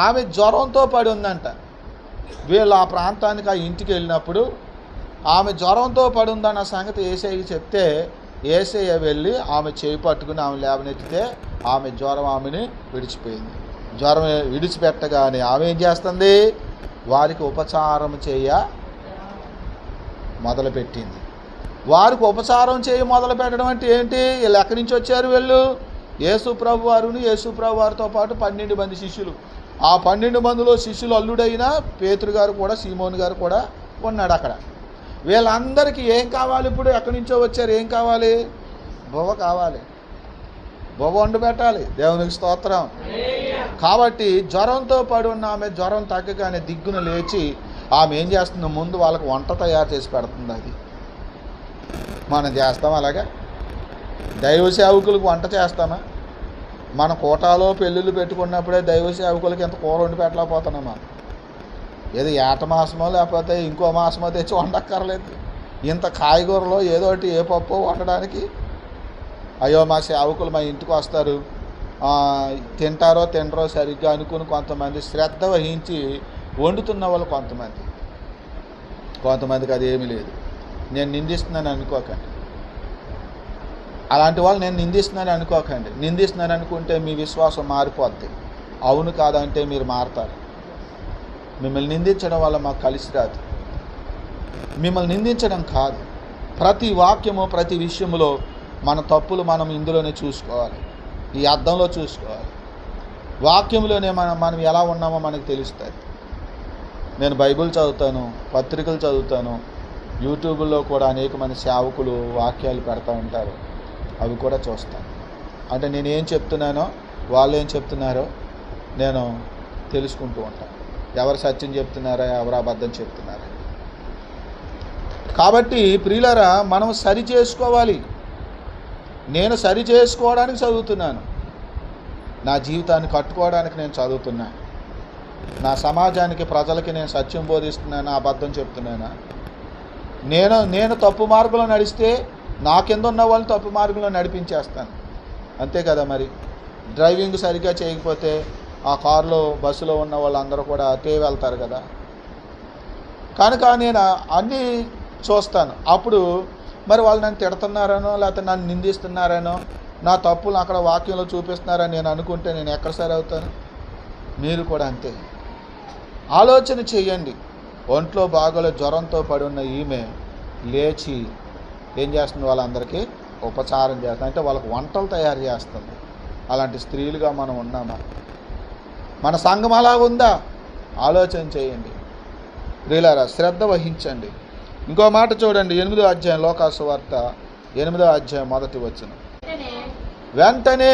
ఆమె జ్వరంతో పడి ఉందంట. వీళ్ళు ఆ ప్రాంతానికి ఆ ఇంటికి వెళ్ళినప్పుడు ఆమె జ్వరంతో పడి ఉందన్న సంగతి యేసయ్యకి చెప్తే యేసయ్య వెళ్ళి ఆమె చేయి పట్టుకుని ఆమె లేవనెత్తితే ఆమె జ్వరం ఆమెని విడిచిపోయింది. జ్వరం విడిచిపెట్టగానే ఆమె ఏం చేస్తుంది? వారికి ఉపచారం చేయ మొదలుపెట్టింది. వారికి ఉపచారం చేయ మొదలు పెట్టడం అంటే ఏంటి? వీళ్ళు ఎక్కడి నుంచి వచ్చారు? వీళ్ళు యేసుప్రభు వారితో పాటు 12 మంది శిష్యులు. ఆ 12 మందిలో శిష్యులు అల్లుడైన పేతురు గారు కూడా, సీమోను గారు కూడా ఉన్నాడు అక్కడ. వీళ్ళందరికీ ఏం కావాలి? ఇప్పుడు ఎక్కడి నుంచో వచ్చారు, ఏం కావాలి? బువ్వ కావాలి, బువ్వ వండి పెట్టాలి. దేవునికి స్తోత్రం. కాబట్టి జ్వరంతో పడి ఉన్న ఆమె జ్వరం తగ్గగానే దిగ్గున లేచి ఆమె ఏం చేస్తుంది? ముందు వాళ్ళకు వంట తయారు చేసి పెడుతుంది. అది మనం చేస్తాం అలాగా? దైవ సేవకులకు వంట చేస్తామా? మన కోటాలో పెళ్ళిళ్ళు పెట్టుకున్నప్పుడే దైవ సేవకులకి ఎంత కూర వండి పెట్టలేకపోతున్నామా? ఏదో ఏట మాసమో లేకపోతే ఇంకో మాసమో తెచ్చి వండక్కర్లేదు. ఇంత కాయగూరలో ఏదో ఒకటి ఏ పప్పు వండడానికి. అయ్యో మా సేవకులు మా ఇంటికి వస్తారు, తింటారో తినరో సరిగ్గా అనుకుని కొంతమంది శ్రద్ధ వహించి వండుతున్న వాళ్ళు కొంతమందికి అది ఏమీ లేదు. నేను నిందిస్తున్నాను అనుకోకండి, అలాంటి వాళ్ళు నేను నిందిస్తున్నాను అనుకోకండి. నిందిస్తున్నాను అనుకుంటే మీ విశ్వాసం మారిపోద్ది. అవును కాదంటే మీరు మారతారు. మిమ్మల్ని నిందించడం వల్ల మాకు కలిసి రాదు. మిమ్మల్ని నిందించడం కాదు. ప్రతి వాక్యము ప్రతి విషయంలో మన తప్పులు మనం ఇందులోనే చూసుకోవాలి, ఈ అర్థంలో చూసుకోవాలి. వాక్యంలోనే మనం ఎలా ఉన్నామో మనకు తెలుస్తుంది. నేను బైబిల్ చదువుతాను, పత్రికలు చదువుతాను, యూట్యూబ్లో కూడా అనేక మంది సేవకులు వాక్యాలు పెడతా ఉంటారు, అవి కూడా చూస్తాను. అంటే నేను ఏం చెప్తున్నానో వాళ్ళు ఏం చెప్తున్నారో నేను తెలుసుకుంటూ ఉంటాను. ఎవరు సత్యం చెప్తున్నారా, ఎవరు అబద్ధం చెప్తున్నారా. కాబట్టి ప్రియులారా, మనం సరి చేసుకోవాలి. నేను సరి చేసుకోవడానికి చదువుతున్నాను, నా జీవితాన్ని కట్టుకోవడానికి నేను చదువుతున్నాను. నా సమాజానికి ప్రజలకి నేను సత్యం బోధిస్తున్నానా, అబద్ధం చెప్తున్నానా? నేను తప్పు మార్గంలో నడిస్తే నా కింద ఉన్న వాళ్ళని తప్పు మార్గంలో నడిపించేస్తాను, అంతే కదా. మరి డ్రైవింగ్ సరిగ్గా చేయకపోతే ఆ కారులో బస్సులో ఉన్న వాళ్ళందరూ కూడా అటే వెళ్తారు కదా. కనుక నేను అన్నీ చూస్తాను. అప్పుడు మరి వాళ్ళు నన్ను తిడుతున్నారనో లేకపోతే నన్ను నిందిస్తున్నారనో నా తప్పులు అక్కడ వాక్యంలో చూపిస్తున్నారని నేను అనుకుంటే నేను ఎక్కడ సరి అవుతాను? మీరు కూడా అంతే. ఆలోచన చేయండి. ఒంట్లో బాగోలే జ్వరంతో పడి ఉన్న ఈమె లేచి ఏం చేస్తుంది? వాళ్ళందరికీ ఉపచారం చేస్తుంది, అంటే వాళ్ళకు వంటలు తయారు చేస్తుంది. అలాంటి స్త్రీలుగా మనం ఉన్నామా? మన సంఘం అలా ఉందా? ఆలోచన చేయండి ప్రియులారా, శ్రద్ధ వహించండి. ఇంకో మాట చూడండి, 8వ అధ్యాయం లోకా సువార్త 8వ అధ్యాయం 1వ వచనం. వెంటనే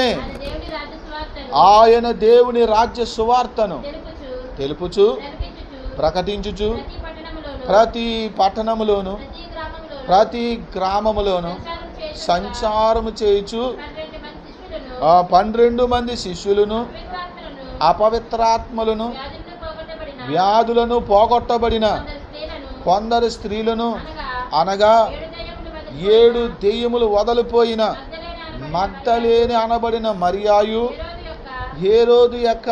ఆయన దేవుని రాజ్య సువార్తను తెలుపుచు ప్రకటించుచు ప్రతి పట్టణములోను ప్రతి గ్రామములోను సంచారము చేయుచు 12 మంది శిష్యులను అపవిత్రాత్మలను వ్యాధులను పోగొట్టబడిన కొందరు స్త్రీలను అనగా 7 దెయ్యములు వదలిపోయిన మగ్దలేని అనబడిన మరియాయు, హేరోదు యొక్క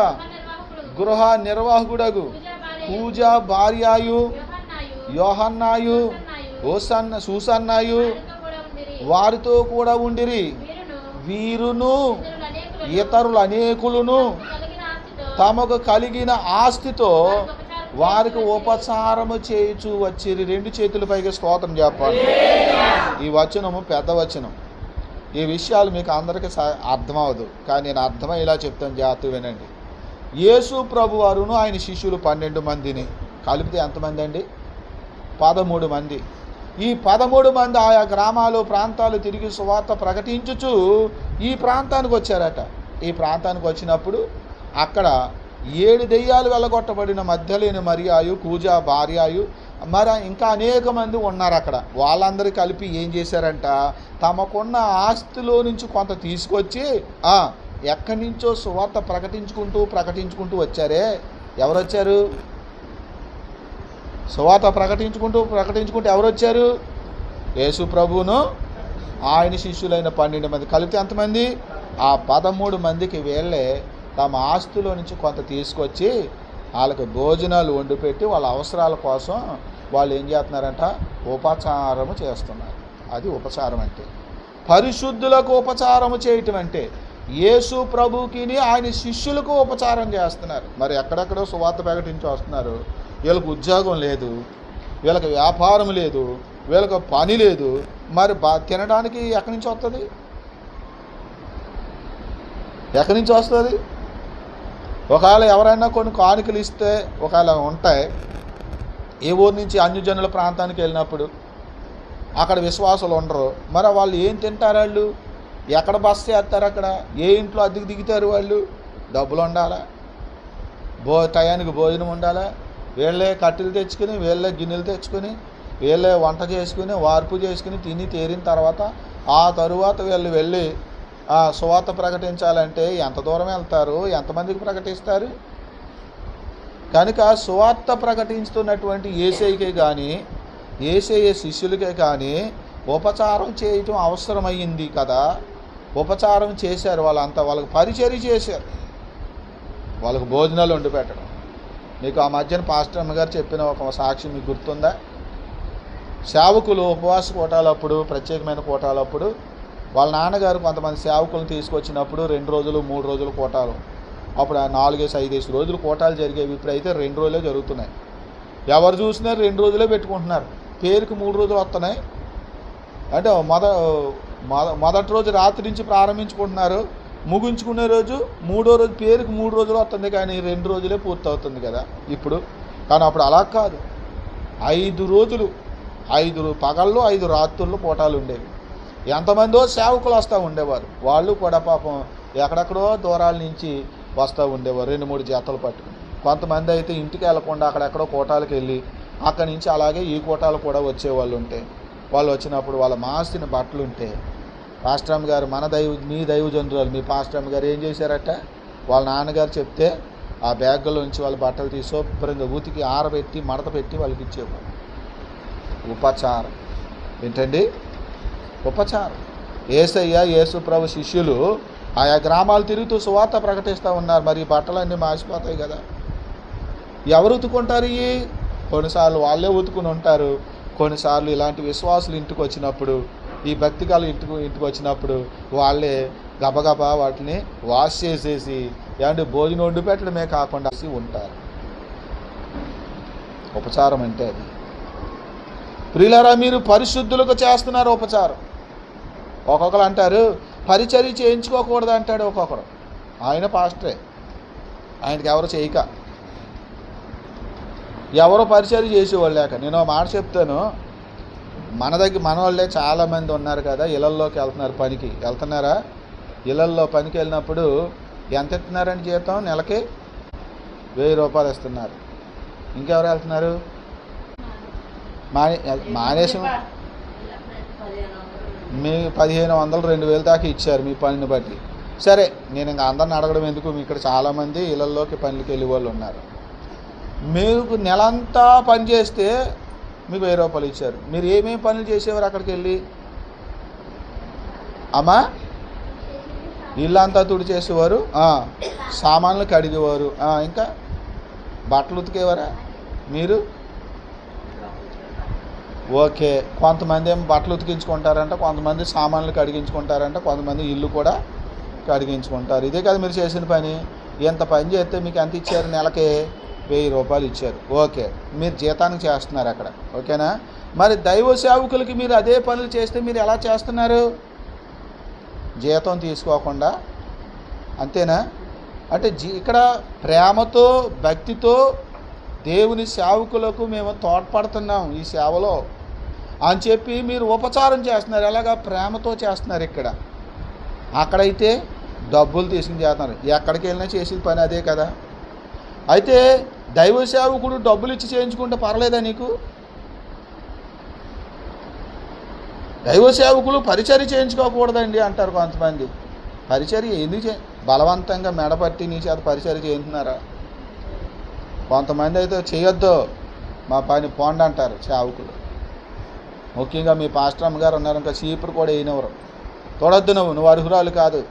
గృహ నిర్వాహకుడగు పూజా భార్యాయు, యోహన్నాయు, సూసన్నాయు వారితో కూడా ఉండిరి. వీరును ఇతరులు అనేకులను తమకు కలిగిన ఆస్తితో వారికి ఉపచారము చేయుచు వచ్చిరి. 2 చేతుల పైకి స్తోత్రం చెప్పాలి. ఈ వచనము పెద్ద వచనం. ఈ విషయాలు మీకు అందరికీ అర్థమవదు, కానీ నేను అర్థమయ్యేలా చెప్తాను, జాగ్రత్త వినండి. యేసు ప్రభు వారును ఆయన శిష్యులు 12 మందిని కలిపితే ఎంతమంది అండి? 13 మంది. ఈ 13 మంది ఆయా గ్రామాలు ప్రాంతాలు తిరిగి సువార్త ప్రకటించుచు ఈ ప్రాంతానికి వచ్చారట. ఈ ప్రాంతానికి వచ్చినప్పుడు అక్కడ 7 దెయ్యాలు వెళ్ళగొట్టబడిన మధ్యలేని మరియాయు, కూజా భార్యాయు, మరి ఇంకా అనేక మంది ఉన్నారు అక్కడ. వాళ్ళందరూ కలిపి ఏం చేశారంట, తమకున్న ఆస్తిలో నుంచి కొంత తీసుకొచ్చి ఎక్కడి నుంచో సువార్త ప్రకటించుకుంటూ వచ్చారే. ఎవరు వచ్చారు? సువార్త ప్రకటించుకుంటూ ఎవరు వచ్చారు? యేసు ప్రభువును ఆయన శిష్యులైన 12 మంది కలిపితే ఎంతమంది? ఆ 13 మందికి వీళ్ళే తమ ఆస్తిలో నుంచి కొంత తీసుకొచ్చి వాళ్ళకి భోజనాలు వండిపెట్టి వాళ్ళ అవసరాల కోసం వాళ్ళు ఏం చేస్తున్నారంట, ఉపచారము చేస్తున్నారు. అది ఉపచారం అంటే. పరిశుద్ధులకు ఉపచారము చేయటం అంటే యేసు ప్రభువుకి ఆయన శిష్యులకు ఉపచారం చేస్తున్నారు. మరి ఎక్కడెక్కడో సువార్త ప్రకటించి వస్తున్నారు. వీళ్ళకి ఉద్యోగం లేదు, వీళ్ళకి వ్యాపారం లేదు, వీళ్ళకి పని లేదు. మరి తినడానికి ఎక్కడి నుంచి వస్తుంది? ఎక్కడి నుంచి వస్తుంది? ఒకవేళ ఎవరైనా కొన్ని కానుకలు ఇస్తే ఒకవేళ ఉంటాయి. ఏ ఊరి నుంచి అన్యజనుల ప్రాంతానికి వెళ్ళినప్పుడు అక్కడ విశ్వాసులు ఉండరు. మరి వాళ్ళు ఏం తింటారు? వాళ్ళు ఎక్కడ బస చేస్తారు? అక్కడ ఏ ఇంట్లో అద్దెకు దిగుతారు? వాళ్ళు డబ్బులు ఉండాలా, టయానికి భోజనం ఉండాలా. వీళ్ళే కట్టెలు తెచ్చుకుని, వీళ్ళే గిన్నెలు తెచ్చుకొని, వీళ్ళే వంట చేసుకుని, వార్పు చేసుకుని తిని తేరిన తర్వాత ఆ తరువాత వీళ్ళు వెళ్ళి సువార్త ప్రకటించాలంటే ఎంత దూరం వెళ్తారు? ఎంతమందికి ప్రకటిస్తారు? కనుక సువార్త ప్రకటిస్తున్నటువంటి యేసయ్యకే కానీ, యేసయ్య శిష్యులకే కానీ ఉపచారం చేయటం అవసరమయ్యింది కదా. ఉపచారం చేశారు వాళ్ళంతా, వాళ్ళకి పరిచర్య చేశారు, వాళ్ళకు భోజనాలు వండి పెట్టడం. మీకు ఆ మధ్యన పాస్టర్ అమ్మగారు చెప్పిన ఒక సాక్ష్యం మీకు గుర్తుందా? సేవకులు ఉపవాస కోటాలప్పుడు, ప్రత్యేకమైన కోటాలప్పుడు వాళ్ళ నాన్నగారు కొంతమంది సేవకులను తీసుకొచ్చినప్పుడు 2 రోజులు 3 రోజులు కోటాలు, అప్పుడు 4-5 రోజులు కోటాలు జరిగేవి. ఇప్పుడైతే 2 రోజులే జరుగుతున్నాయి. ఎవరు చూసినా 2 రోజులే పెట్టుకుంటున్నారు. పేరుకి 3 రోజులు వస్తున్నాయి. అంటే మొదటి రోజు రాత్రి నుంచి ప్రారంభించుకుంటున్నారు, ముగించుకునే రోజు 3వ రోజు పేరుకి 3 రోజులు వస్తుంది, కానీ 2 రోజులే పూర్తి అవుతుంది కదా ఇప్పుడు. కానీ అప్పుడు అలా కాదు, 5 రోజులు, 5 పగళ్ళు 5 రాత్రులు కోటాలు ఉండేవి. ఎంతమందో సేవకులు వస్తూ ఉండేవారు. వాళ్ళు కూడా పాపం ఎక్కడెక్కడో దూరాల నుంచి వస్తూ ఉండేవారు 2-3 జతలు పట్టుకుని. కొంతమంది అయితే ఇంటికి వెళ్లకుండా అక్కడెక్కడో కోటాలకు వెళ్ళి అక్కడి నుంచి అలాగే ఈ కోటాలు కూడా వచ్చేవాళ్ళు ఉంటే, వాళ్ళు వచ్చినప్పుడు వాళ్ళ మాసిన బట్టలు ఉంటే పాస్టర్ అమ్మ గారు, మీ దైవజనురాలు మీ పాస్టర్ అమ్మ గారు ఏం చేశారట, వాళ్ళ నాన్నగారు చెప్తే ఆ బ్యాగ్లోంచి వాళ్ళ బట్టలు తీసి శుభ్రంగా ఉతికి ఆరబెట్టి మడత పెట్టి వాళ్ళకి ఇచ్చేవాళ్ళు. ఉపచారం ఏంటండి? ఉపచారం. యేసయ్య, యేసు ప్రభు శిష్యులు ఆయా గ్రామాలు తిరుగుతూ సువార్త ప్రకటిస్తూ ఉన్నారు. మరి బట్టలన్నీ మాసిపోతాయి కదా. ఎవరు ఉతుకుంటారు? కొన్నిసార్లు వాళ్ళే ఉతుకుని ఉంటారు, కొన్నిసార్లు ఇలాంటి విశ్వాసులు ఇంటికి వచ్చినప్పుడు, ఈ భక్తికాలు ఇంటికి వచ్చినప్పుడు వాళ్ళే గబగబా వాటిని వాష్ చేసేసి ఏమంటే భోజనం వండి పెట్టడమే కాకుండా ఉంటారు. ఉపచారం అంటే అది. ప్రియులారా, మీరు పరిశుద్ధులకు చేస్తున్నారు ఉపచారం. ఒక్కొక్కరు అంటారు పరిచర్య చేయించుకోకూడదు అంటాడు ఒక్కొక్కరు. ఆయన పాస్టరే, ఆయనకి ఎవరు చేయక, ఎవరో పరిచర్య చేసేవాళ్ళు లేక. నేను మాట చెప్తాను, మన వాళ్ళే చాలామంది ఉన్నారు కదా, ఇళ్ళల్లోకి వెళ్తున్నారా? ఇళ్ళల్లో పనికి వెళ్ళినప్పుడు ఎంత ఇస్తున్నారండి జీతం? నెలకి 1000 రూపాయలు ఇస్తున్నారు. ఇంకెవరు వెళ్తున్నారు? మానేసి మీ 1500 2000 దాకా ఇచ్చారు మీ పనిని బట్టి. సరే, నేను ఇంకా అందరిని అడగడం ఎందుకు, మీ ఇక్కడ చాలామంది ఇళ్ళల్లోకి పనులకి వెళ్ళే వాళ్ళు ఉన్నారు. మీకు నెలంతా పని చేస్తే మీకు 1000 రూపాయలు ఇచ్చారు. మీరు ఏమేమి పనులు చేసేవారు అక్కడికి వెళ్ళి? అమ్మా, ఇల్లంతా తుడి చేసేవారు, సామాన్లు కడిగేవారు, ఇంకా బట్టలు ఉతికేవారా మీరు? ఓకే. కొంతమంది ఏమో బట్టలు ఉతికించుకుంటారంట, కొంతమంది సామాన్లు కడిగించుకుంటారంట, కొంతమంది ఇల్లు కూడా కడిగించుకుంటారు. ఇదే కదా మీరు చేసిన పని. ఎంత పని చేస్తే మీకు ఎంత ఇచ్చారు? నెలకి 1000 రూపాయలు ఇచ్చారు. ఓకే, మీరు జీతానికి చేస్తున్నారు అక్కడ, ఓకేనా? మరి దైవ సేవకులకి మీరు అదే పనులు చేస్తే మీరు ఎలా చేస్తున్నారు? జీతం తీసుకోకుండా, అంతేనా? అంటే ఇక్కడ ప్రేమతో భక్తితో దేవుని సేవకులకు మేము తోడ్పడుతున్నాం ఈ సేవలో అని చెప్పి మీరు ఉపచారం చేస్తున్నారు. ఎలాగా? ప్రేమతో చేస్తున్నారు. అక్కడైతే డబ్బులు తీసుకుని చేస్తున్నారు. ఎక్కడికి వెళ్ళినా చేసేది పని అదే కదా. అయితే దైవ సేవకుడు డబ్బులు ఇచ్చి చేయించుకుంటే పర్లేదా నీకు? దైవ సేవకులు పరిచర్య చేయించుకోకూడదండి అంటారు కొంతమంది. పరిచర్య ఎందుకు బలవంతంగా మెడపట్టి నీ చేత పరిచర్య చేయించున్నారా? కొంతమంది అయితే చేయొద్దు మా పని పోండి అంటారు సేవకులు. ముఖ్యంగా మీ పాస్టర్ అమ్మగారు ఉన్నారు, ఇంకా చీపురు కూడా వేయనివ్వరు. తోడొద్దు, నువ్వు అర్హురాలు కాదు,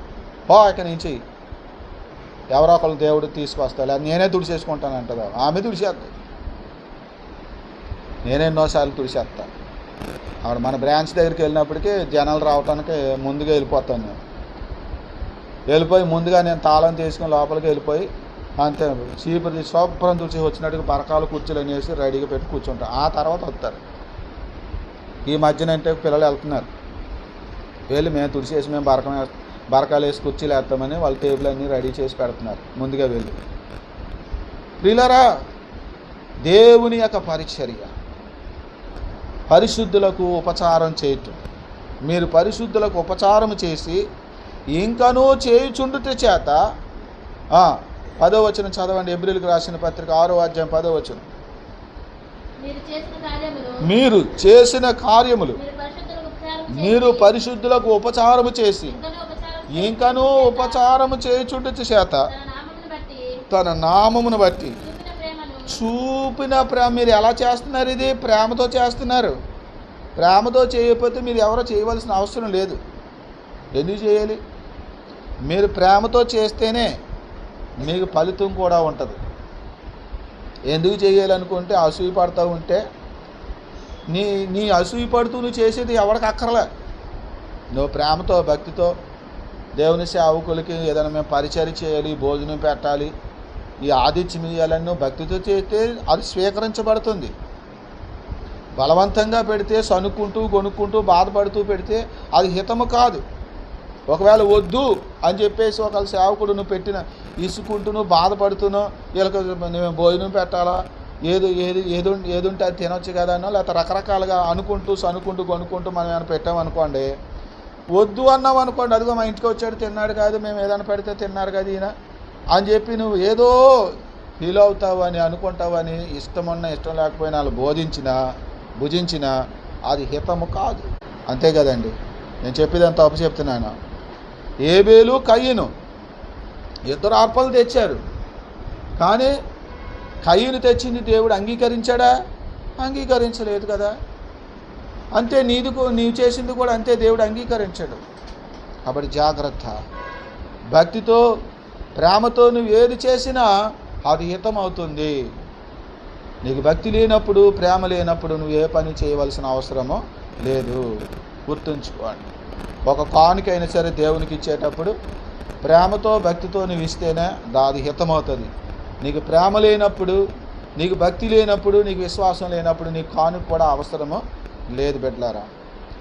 పో ఇక నుంచి, ఎవరో ఒకళ్ళు దేవుడు తీసుకొస్తా, లేదా నేనే తుడిచేసుకుంటాను అంటదా. ఆమె తుడిచేస్తా, నేనే ఎన్నోసార్లు తుడిచేస్తా. ఆవిడ మన బ్రాంచ్ దగ్గరికి వెళ్ళినప్పటికీ జనాలు రావడానికి ముందుగా వెళ్ళిపోతాను. నేను వెళ్ళిపోయి ముందుగా నేను తాళం తీసుకుని లోపలికి వెళ్ళిపోయి అంతే చీపురు తీసి శుభ్రం తుడిచి వచ్చినట్టుగా పరకాలు కుర్చీలు అనేసి రెడీగా పెట్టి కూర్చుంటారు. ఆ తర్వాత వస్తారు. ఈ మధ్యన అంటే పిల్లలు వెళ్తున్నారు, వెళ్ళి మేము తుడిచేసి మేము బరకాలు వేసి కుర్చీలు వేస్తామని వాళ్ళ టేబుల్ అన్నీ రెడీ చేసి పెడుతున్నారు ముందుగా వెళ్ళి. ప్రియులారా, దేవుని యొక్క పరిచర్య, పరిశుద్ధులకు ఉపచారం చేయటం. మీరు పరిశుద్ధులకు ఉపచారం చేసి ఇంకనూ చేయుచుండుట చేత 10వ వచనం చదవండి. హెబ్రీయులకు రాసిన పత్రిక 6వ అధ్యాయం 10వ వచనం. మీరు చేసిన కార్యములు మీరు పరిశుద్ధులకు ఉపచారము చేసి ఇంకనూ ఉపచారము చేయుచుండుట చేత తన నామమును బట్టి చూపిన ప్రేమ. మీరు ఎలా చేస్తున్నారు? ఇది ప్రేమతో చేస్తున్నారు. ప్రేమతో చేయకపోతే మీరు ఎవరో చేయవలసిన అవసరం లేదు. ఎందుకు చేయాలి? మీరు ప్రేమతో చేస్తేనే మీకు ఫలితం కూడా ఉంటుంది. ఎందుకు చేయాలనుకుంటే అసూయ పడుతూ ఉంటే నీ అసూయ పడుతూ నువ్వు చేసేది ఎవరికి అక్కర్లే. నువ్వు ప్రేమతో భక్తితో దేవుని సేవకులకి ఏదైనా మేము పరిచర్య చేయాలి, భోజనం పెట్టాలి, ఈ ఆతిథ్యం ఇవ్వాలని నువ్వు భక్తితో చేస్తే అది స్వీకరించబడుతుంది. బలవంతంగా పెడితే సనుక్కుంటూ గొనుక్కుంటూ బాధపడుతూ పెడితే అది హితము కాదు. ఒకవేళ వద్దు అని చెప్పేసి ఒకవేళ సేవకుడు నువ్వు పెట్టిన ఇసుకుంటూ నువ్వు బాధపడుతున్నావు, వీళ్ళకి మేము భోజనం పెట్టాలా, ఏది ఉంటే అది తినొచ్చు కదా అన్నో, లేకపోతే రకరకాలుగా అనుకుంటూ సనుకుంటూ కొనుక్కుంటూ మనం ఏమైనా పెట్టామనుకోండి, వద్దు అన్నాం అనుకోండి, అదిగో మా ఇంటికి వచ్చాడు తిన్నాడు కాదు, మేము ఏదైనా పెడితే తిన్నారు కదా ఈయన అని చెప్పి నువ్వు ఏదో ఫీల్ అవుతావు అని అనుకుంటావని ఇష్టం లేకపోయినా వాళ్ళు భుజించినా అది హితము కాదు. అంతే కదండి. నేను చెప్పేదంత తప్పు చెప్తున్నాను. ఏబేలు కయ్యను ఇద్దరు అర్పణలు తెచ్చారు, కానీ కయ్యను తెచ్చింది దేవుడు అంగీకరించాడా? అంగీకరించలేదు కదా. అంతే నీవు చేసింది కూడా అంతే, దేవుడు అంగీకరించాడు. కాబట్టి జాగ్రత్త. భక్తితో ప్రేమతో నువ్వు ఏది చేసినా అది హితం అవుతుంది. నీకు భక్తి లేనప్పుడు ప్రేమ లేనప్పుడు నువ్వు ఏ పని చేయవలసిన అవసరమో లేదు. గుర్తుంచుకోండి. ఒక కానుకైనా సరే దేవునికి ఇచ్చేటప్పుడు ప్రేమతో భక్తితో నువ్వు ఇస్తేనే అది హితమవుతుంది. నీకు ప్రేమ లేనప్పుడు, నీకు భక్తి లేనప్పుడు, నీకు విశ్వాసం లేనప్పుడు నీకు కానుక కూడా అవసరమో లేదు. బిడ్డలారా,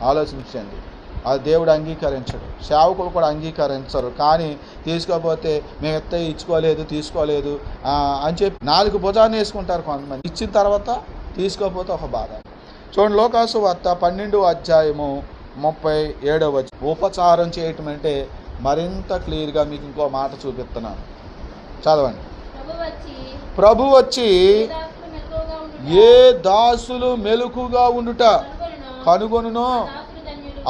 ఆలోచించండి. అది దేవుడు అంగీకరించడు, సేవకులు కూడా అంగీకరించరు. కానీ తీసుకోకపోతే మేము ఎత్తే తీసుకోలేదు అని చెప్పి 4 భుజాన్ని వేసుకుంటారు కొంతమంది. ఇచ్చిన తర్వాత తీసుకోకపోతే ఒక బాధ. చూడండి, లోకాసు వార్త 12వ అధ్యాయము 37వ వచనం. ఉపచారం చేయటం అంటే మరింత క్లియర్గా మీకు ఇంకో మాట చూపిస్తున్నాను, చదవండి. ప్రభు వచ్చి ఏ దాసులు మెలకుగా ఉండుట కనుగొనునో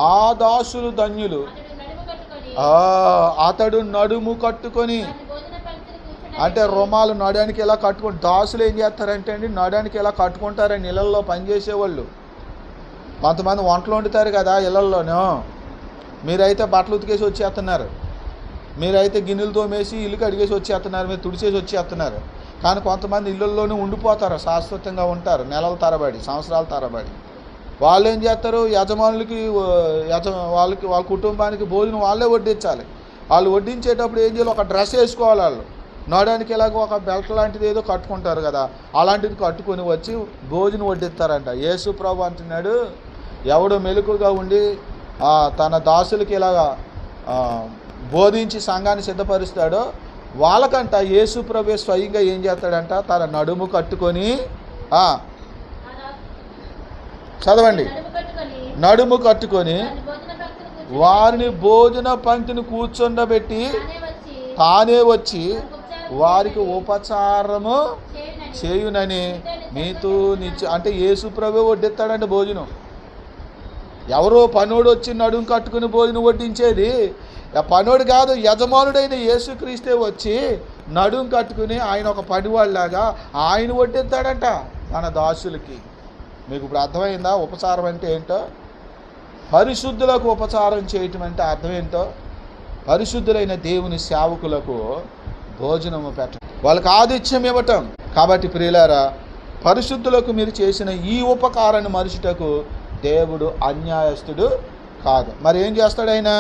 ఆ దాసులు ధన్యులు. అతడు నడుము కట్టుకొని, అంటే రుమాలు నడానికి ఎలా కట్టుకొని, దాసులు ఏం చేస్తారంటే అండి నడానికి ఎలా కట్టుకుంటారని ఇళ్ళల్లో పనిచేసేవాళ్ళు. కొంతమంది వంటలు వండుతారు కదా ఇళ్ళల్లోనూ, మీరైతే బట్టలు ఉతికేసి వచ్చేస్తున్నారు, మీరైతే గిన్నెలు తోమేసి ఇల్లు కడిగేసి వచ్చేస్తున్నారు, మీరు తుడిచేసి వచ్చేస్తున్నారు. కానీ కొంతమంది ఇళ్ళల్లోనే ఉండిపోతారు, శాశ్వతంగా ఉంటారు నెలల తరబడి, సంవత్సరాల తరబడి. వాళ్ళు ఏం చేస్తారు, వాళ్ళ కుటుంబానికి భోజనం వాళ్ళే వడ్డించాలి. వాళ్ళు వడ్డించేటప్పుడు ఏం చేయాలి, ఒక డ్రెస్ వేసుకోవాలి. వాళ్ళు నడడానికి ఇలాగ ఒక బెల్ట్ లాంటిది ఏదో కట్టుకుంటారు కదా, అలాంటిది కట్టుకొని వచ్చి భోజనం వడ్డిస్తారంట. యేసు ప్రభు అంటున్నాడు, ఎవడు మెలకుగా ఉండి తన దాసులకి ఇలాగా బోధించి సంఘాన్ని సిద్ధపరుస్తాడో వాళ్ళకంట యేసు ప్రభు స్వయంగా ఏం చేస్తాడంట, తన నడుము కట్టుకొని, చదవండి, నడుము కట్టుకొని వారిని భోజన పంక్తిని కూర్చొండబెట్టి తానే వచ్చి వారికి ఉపచారము చేయునని మీతో అంటే యేసు ప్రభు వడ్డిస్తాడంటే భోజనం. ఎవరో పనోడు వచ్చి నడుము కట్టుకుని భోజనం వడ్డించేది ఆ పనోడు కాదు, యజమానుడైన యేసుక్రీస్తే వచ్చి నడుము కట్టుకుని ఆయన ఒక పనివాళ్ళలాగా ఆయన వడ్డిస్తాడంట తన దాసులకి. మీకు ఇప్పుడు అర్థమైందా ఉపచారం అంటే ఏంటో? పరిశుద్ధులకు ఉపచారం చేయటం అంటే అర్థం ఏంటో? పరిశుద్ధులైన దేవుని సేవకులకు భోజనము పెట్టడం, వాళ్ళకి ఆతిథ్యం ఇవ్వటం. కాబట్టి ప్రియులారా, పరిశుద్ధులకు మీరు చేసిన ఈ ఉపకారాన్ని మరుచుటకు దేవుడు అన్యాయస్తుడు కాదు. మరి ఏం చేస్తాడు ఆయన?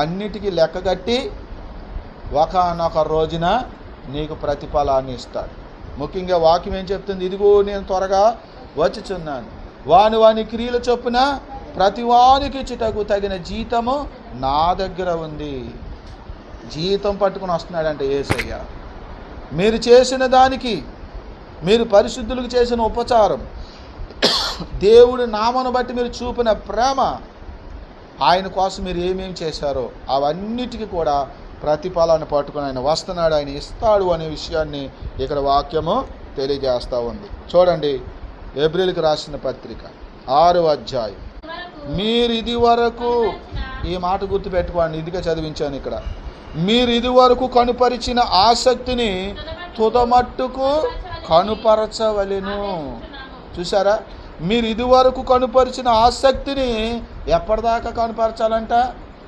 అన్నిటికీ లెక్క కట్టి ఒకానొక రోజున నీకు ప్రతిఫలాన్ని ఇస్తాడు. ముఖ్యంగా వాక్యం ఏం చెప్తుంది? ఇదిగో నేను త్వరగా వచ్చుచున్నాను, వాని క్రియల చొప్పున ప్రతి వానికి ఇచ్చుటకు తగిన జీతము నా దగ్గర ఉంది. జీతం పట్టుకుని వస్తున్నాడంటే యేసయ్య. మీరు చేసిన దానికి, మీరు పరిశుద్ధులకు చేసిన ఉపచారం, దేవుడి నామను బట్టి మీరు చూపిన ప్రేమ, ఆయన కోసం మీరు ఏమేమి చేశారో అవన్నిటికీ కూడా ప్రతిఫలాన్ని పట్టుకుని ఆయన వస్తున్నాడు, ఆయన ఇస్తాడు అనే విషయాన్ని ఇక్కడ వాక్యము తెలియజేస్తూ ఉంది. చూడండి, ఏప్రిల్కి రాసిన పత్రిక 6వ అధ్యాయం. మీరు ఇది వరకు, ఈ మాట గుర్తుపెట్టుకోండి, ఇదిగా చదివించాను ఇక్కడ. మీరు ఇది వరకు కనుపరిచిన ఆసక్తిని తుదమట్టుకు కనుపరచవలెను. చూసారా? మీరు ఇదివరకు కనుపరిచిన ఆసక్తిని ఎప్పటిదాకా కనుపరచాలంట?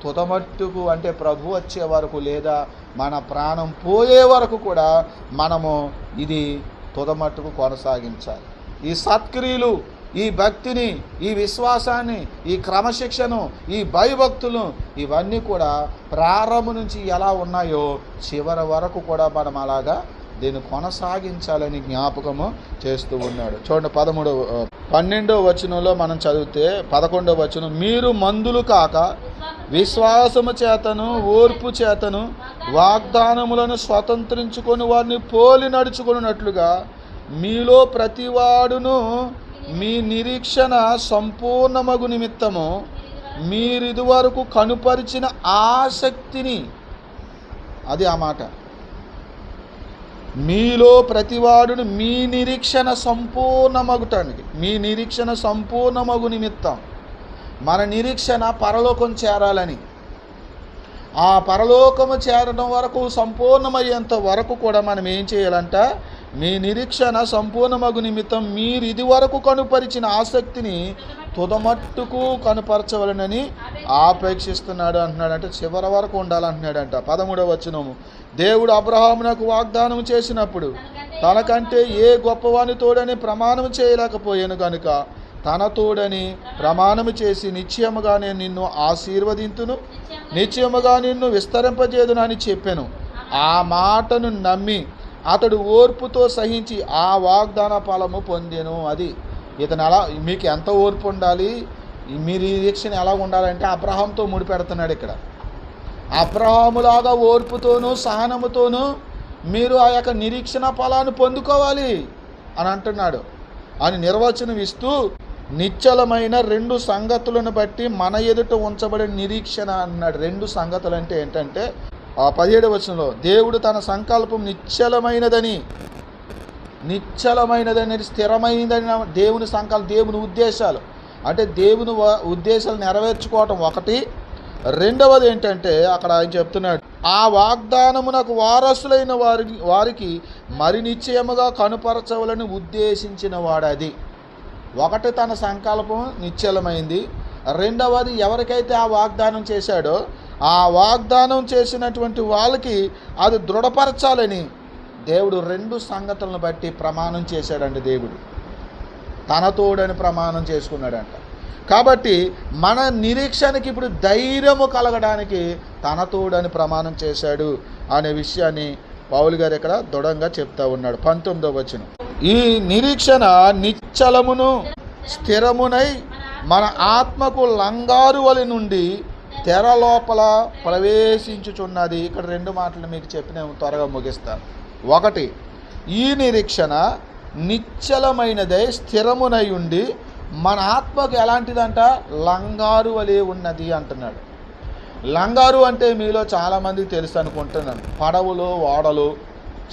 తుదమట్టుకు, అంటే ప్రభు వచ్చే వరకు, లేదా మన ప్రాణం పోయే వరకు కూడా మనము ఇది తుదమట్టుకు కొనసాగించాలి. ఈ సత్క్రియలు, ఈ భక్తిని, ఈ విశ్వాసాన్ని, ఈ క్రమశిక్షను, ఈ భయభక్తులు, ఇవన్నీ కూడా ప్రారంభం నుంచి ఎలా ఉన్నాయో చివరి వరకు కూడా మనం అలాగా దీన్ని కొనసాగించాలని జ్ఞాపకము చేస్తూ ఉన్నాడు. చూడండి, 12వ వచనంలో మనం చదివితే 11వ వచనం, మీరు మందులు కాక విశ్వాసము చేతను ఓర్పు చేతను వాగ్దానములను స్వతంత్రించుకొని వారిని పోలి నడుచుకున్నట్లుగా మీలో ప్రతివాడును మీ నిరీక్షణ సంపూర్ణమగు నిమిత్తము మీరిదివరకు కనుపరిచిన ఆసక్తిని, అది ఆ మాట, మీలో ప్రతివాడును మీ నిరీక్షణ సంపూర్ణమగుటానికి, మీ నిరీక్షణ సంపూర్ణమగు నిమిత్తం. మన నిరీక్షణ పరలోకం చేరాలని. ఆ పరలోకము చేరడం వరకు, సంపూర్ణమయ్యేంత వరకు కూడా మనం ఏం చేయాలంట? మీ నిరీక్షణ సంపూర్ణమగు నిమిత్తం మీరు ఇది వరకు కనుపరిచిన ఆసక్తిని తుదమట్టుకు కనుపరచవలనని ఆపేక్షిస్తున్నాడు అంటున్నాడు. అంటే చివరి వరకు ఉండాలంటున్నాడంట. 13వ వచనము, దేవుడు అబ్రహామునకు వాగ్దానం చేసినప్పుడు తనకంటే ఏ గొప్పవాని తోడని ప్రమాణం చేయలేకపోయాను కనుక తన తోడని ప్రమాణము చేసి నిశ్చయముగా నేను నిన్ను ఆశీర్వదింతును, నిశ్చయముగా నిన్ను విస్తరింపజేదును అని చెప్పాను. ఆ మాటను నమ్మి అతడు ఓర్పుతో సహించి ఆ వాగ్దాన ఫలము పొందెను. అది ఇతను ఎలా, మీకు ఎంత ఓర్పు ఉండాలి, మీ నిరీక్షణ ఎలా ఉండాలంటే అబ్రహాముతో ముడిపెడుతున్నాడు ఇక్కడ. అబ్రహాములాగా ఓర్పుతోనూ సహనముతోనూ మీరు ఆ యొక్క నిరీక్షణ ఫలాన్ని పొందుకోవాలి అని అంటున్నాడు. అని నిర్వచనం ఇస్తూ నిశ్చలమైన 2 సంగతులను బట్టి మన ఎదుట ఉంచబడిన నిరీక్షణ అన్నాడు. 2 సంగతులు అంటే ఏంటంటే, ఆ 17వ వచనంలో దేవుడు తన సంకల్పం నిశ్చలమైనదని, స్థిరమైనదని దేవుని సంకల్పం, దేవుని ఉద్దేశాలు అంటే దేవుని ఉద్దేశాలు నెరవేర్చుకోవటం ఒకటి. రెండవది ఏంటంటే అక్కడ ఆయన చెప్తున్నాడు, ఆ వాగ్దానమునకు వారసులైన వారికి మరి నిశ్చయముగా కనుపరచవలని ఉద్దేశించిన వాడది. ఒకటి, తన సంకల్పం నిశ్చలమైంది. రెండవది, ఎవరికైతే ఆ వాగ్దానం చేశాడో ఆ వాగ్దానం చేసినటువంటి వాళ్ళకి అది దృఢపరచాలని దేవుడు 2 సంగతులను బట్టి ప్రమాణం చేశాడండి. దేవుడు తన తోడని ప్రమాణం చేసుకున్నాడంట. కాబట్టి మన నిరీక్షణకి ఇప్పుడు ధైర్యము కలగడానికి తన తోడని ప్రమాణం చేశాడు అనే విషయాన్ని పౌలు గారు ఇక్కడ దృఢంగా చెప్తా ఉన్నాడు. 19వ వచనం, ఈ నిరీక్షణ నిశ్చలమును స్థిరమునై మన ఆత్మకు లంగారు వలి నుండి తెర లోపల ప్రవేశించుచున్నది. ఇక్కడ 2 మాటలు మీకు చెప్పిన త్వరగా ముగిస్తాను. ఒకటి, ఈ నిరీక్షణ నిశ్చలమైనదై స్థిరమునై ఉండి మన ఆత్మకు ఎలాంటిదంట? లంగారు వలె ఉన్నది అంటున్నాడు. లంగారు అంటే మీలో చాలామందికి తెలుసు అనుకుంటున్నాను. పడవలు, ఓడలు,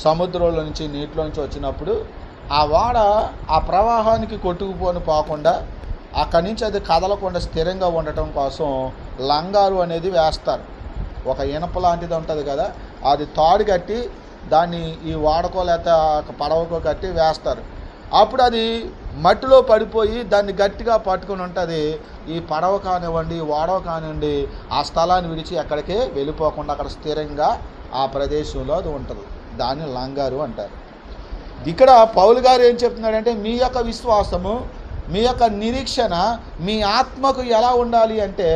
సముద్రంలో నుంచి నీటిలో నుంచి వచ్చినప్పుడు ఆ ఓడ ఆ ప్రవాహానికి కొట్టుకుపోని పోకుండా అక్కడి నుంచి అది కదలకుండా స్థిరంగా ఉండటం కోసం లంగారు అనేది వేస్తారు. ఒక ఇనప లాంటిది ఉంటుంది కదా, అది తాడు కట్టి దాన్ని ఈ ఓడకో లేకపోతే పడవకో కట్టి వేస్తారు. అప్పుడు అది మట్టిలో పడిపోయి దాన్ని గట్టిగా పట్టుకుని ఉంటుంది. ఈ పడవ కానివ్వండి, ఓడవ కానివ్వండి, ఆ స్థలాన్ని విడిచి ఎక్కడికి వెళ్ళిపోకుండా అక్కడ స్థిరంగా ఆ ప్రదేశంలో అది ఉంటుంది. దాన్ని లంగారు అంటారు. ఇక్కడ పౌలు గారు ఏం చెప్తున్నాడంటే, మీ యొక్క విశ్వాసము, మీ యొక్క నిరీక్షణ మీ ఆత్మకు ఎలా ఉండాలి అంటే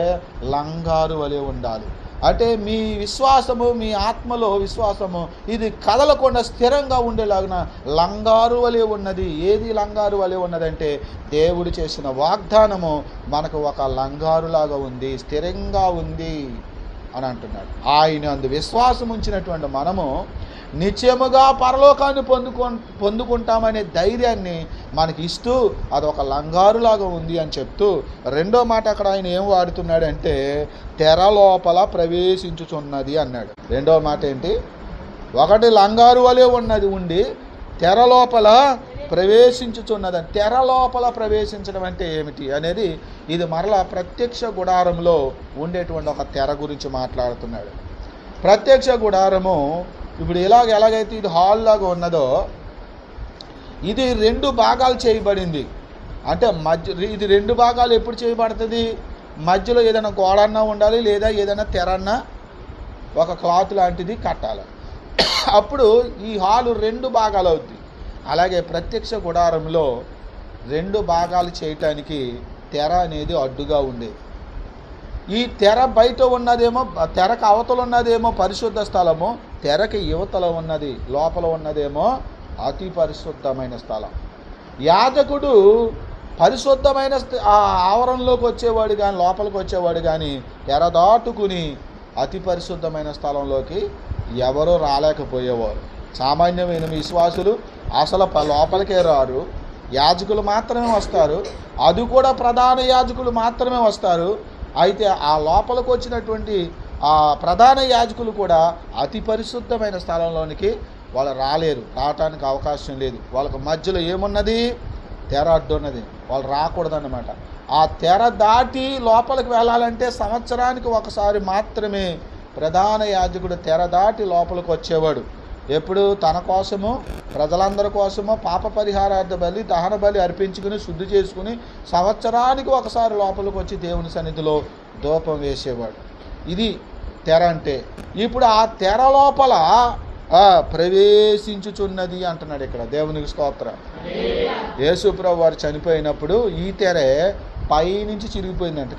లంగారు వలె ఉండాలి. అంటే మీ విశ్వాసము, మీ ఆత్మలో విశ్వాసము ఇది కదలకుండా స్థిరంగా ఉండేలాగిన లంగారు వలె ఉన్నది. ఏది లంగారు వలె ఉన్నదంటే దేవుడు చేసిన వాగ్దానము మనకు ఒక లంగారులాగా ఉంది, స్థిరంగా ఉంది అని అంటున్నాడు. ఆయన అందు విశ్వాసం ఉంచినటువంటి మనము నిత్యముగా పరలోకాన్ని పొందుకుంటామనే ధైర్యాన్ని మనకి ఇస్తూ అదొక లంగారులాగా ఉంది అని చెప్తూ, రెండో మాట అక్కడ ఆయన ఏం వాడుతున్నాడంటే తెర లోపల ప్రవేశించుచున్నది అన్నాడు. రెండో మాట ఏంటి? ఒకటి లంగారు వలె ఉన్నది ఉండి తెర లోపల ప్రవేశించుచున్నదని. తెర లోపల ప్రవేశించడం అంటే ఏమిటి అనేది ఇది మరలా ప్రత్యక్ష గుడారంలో ఉండేటువంటి ఒక తెర గురించి మాట్లాడుతున్నాడు. ప్రత్యక్ష గుడారము ఇప్పుడు ఎలాగైతే ఇది హాల్ లాగా ఉన్నదో ఇది 2 భాగాలు చేయబడింది. అంటే ఇది 2 భాగాలు ఎప్పుడు చేయబడుతుంది? మధ్యలో ఏదైనా గోడన్నా ఉండాలి, లేదా ఏదైనా తెరన్నా ఒక క్లాత్ లాంటిది కట్టాలి. అప్పుడు ఈ హాలు 2 భాగాలు అవుతుంది. అలాగే ప్రత్యక్ష గుడారంలో 2 భాగాలు చేయటానికి తెర అనేది అడ్డుగా ఉండేది. ఈ తెర బయట ఉన్నదేమో, తెరకు అవతల ఉన్నదేమో పరిశుద్ధ స్థలము, తెరకి యువతల ఉన్నది, లోపల ఉన్నదేమో అతి పరిశుద్ధమైన స్థలం. యాజకుడు పరిశుద్ధమైన ఆ ఆవరణలోకి వచ్చేవాడు కానీ, లోపలికి వచ్చేవాడు కానీ తెర దాటుకుని అతి పరిశుద్ధమైన స్థలంలోకి ఎవరూ రాలేకపోయేవారు. సామాన్యమైన విశ్వాసులు అసలు లోపలికే రారు, యాజకులు మాత్రమే వస్తారు. అది కూడా ప్రధాన యాజకులు మాత్రమే వస్తారు. అయితే ఆ లోపలికి వచ్చినటువంటి ఆ ప్రధాన యాజకులు కూడా అతి పరిశుద్ధమైన స్థలంలోనికి వాళ్ళు రావటానికి అవకాశం లేదు. వాళ్ళకి మధ్యలో ఏమున్నది? తెర అడ్డు ఉన్నది, వాళ్ళు రాకూడదన్నమాట. ఆ తెర దాటి లోపలికి వెళ్ళాలంటే సంవత్సరానికి ఒకసారి మాత్రమే ప్రధాన యాజకుడు తెర దాటి లోపలికి వచ్చేవాడు. ఎప్పుడు? తన కోసము, ప్రజలందరి కోసము పాప పరిహారార్థ బలి, దహన బలి అర్పించుకుని శుద్ధి చేసుకుని సంవత్సరానికి ఒకసారి లోపలికి వచ్చి దేవుని సన్నిధిలో ధూపం వేసేవాడు. ఇది తెర అంటే. ఇప్పుడు ఆ తెర లోపల ప్రవేశించుచున్నది అంటున్నాడు ఇక్కడ. దేవునికి స్తోత్రం. యేసుప్రభు వారు చనిపోయినప్పుడు ఈ తెరే పైనుంచి చిరిగిపోయిందంట,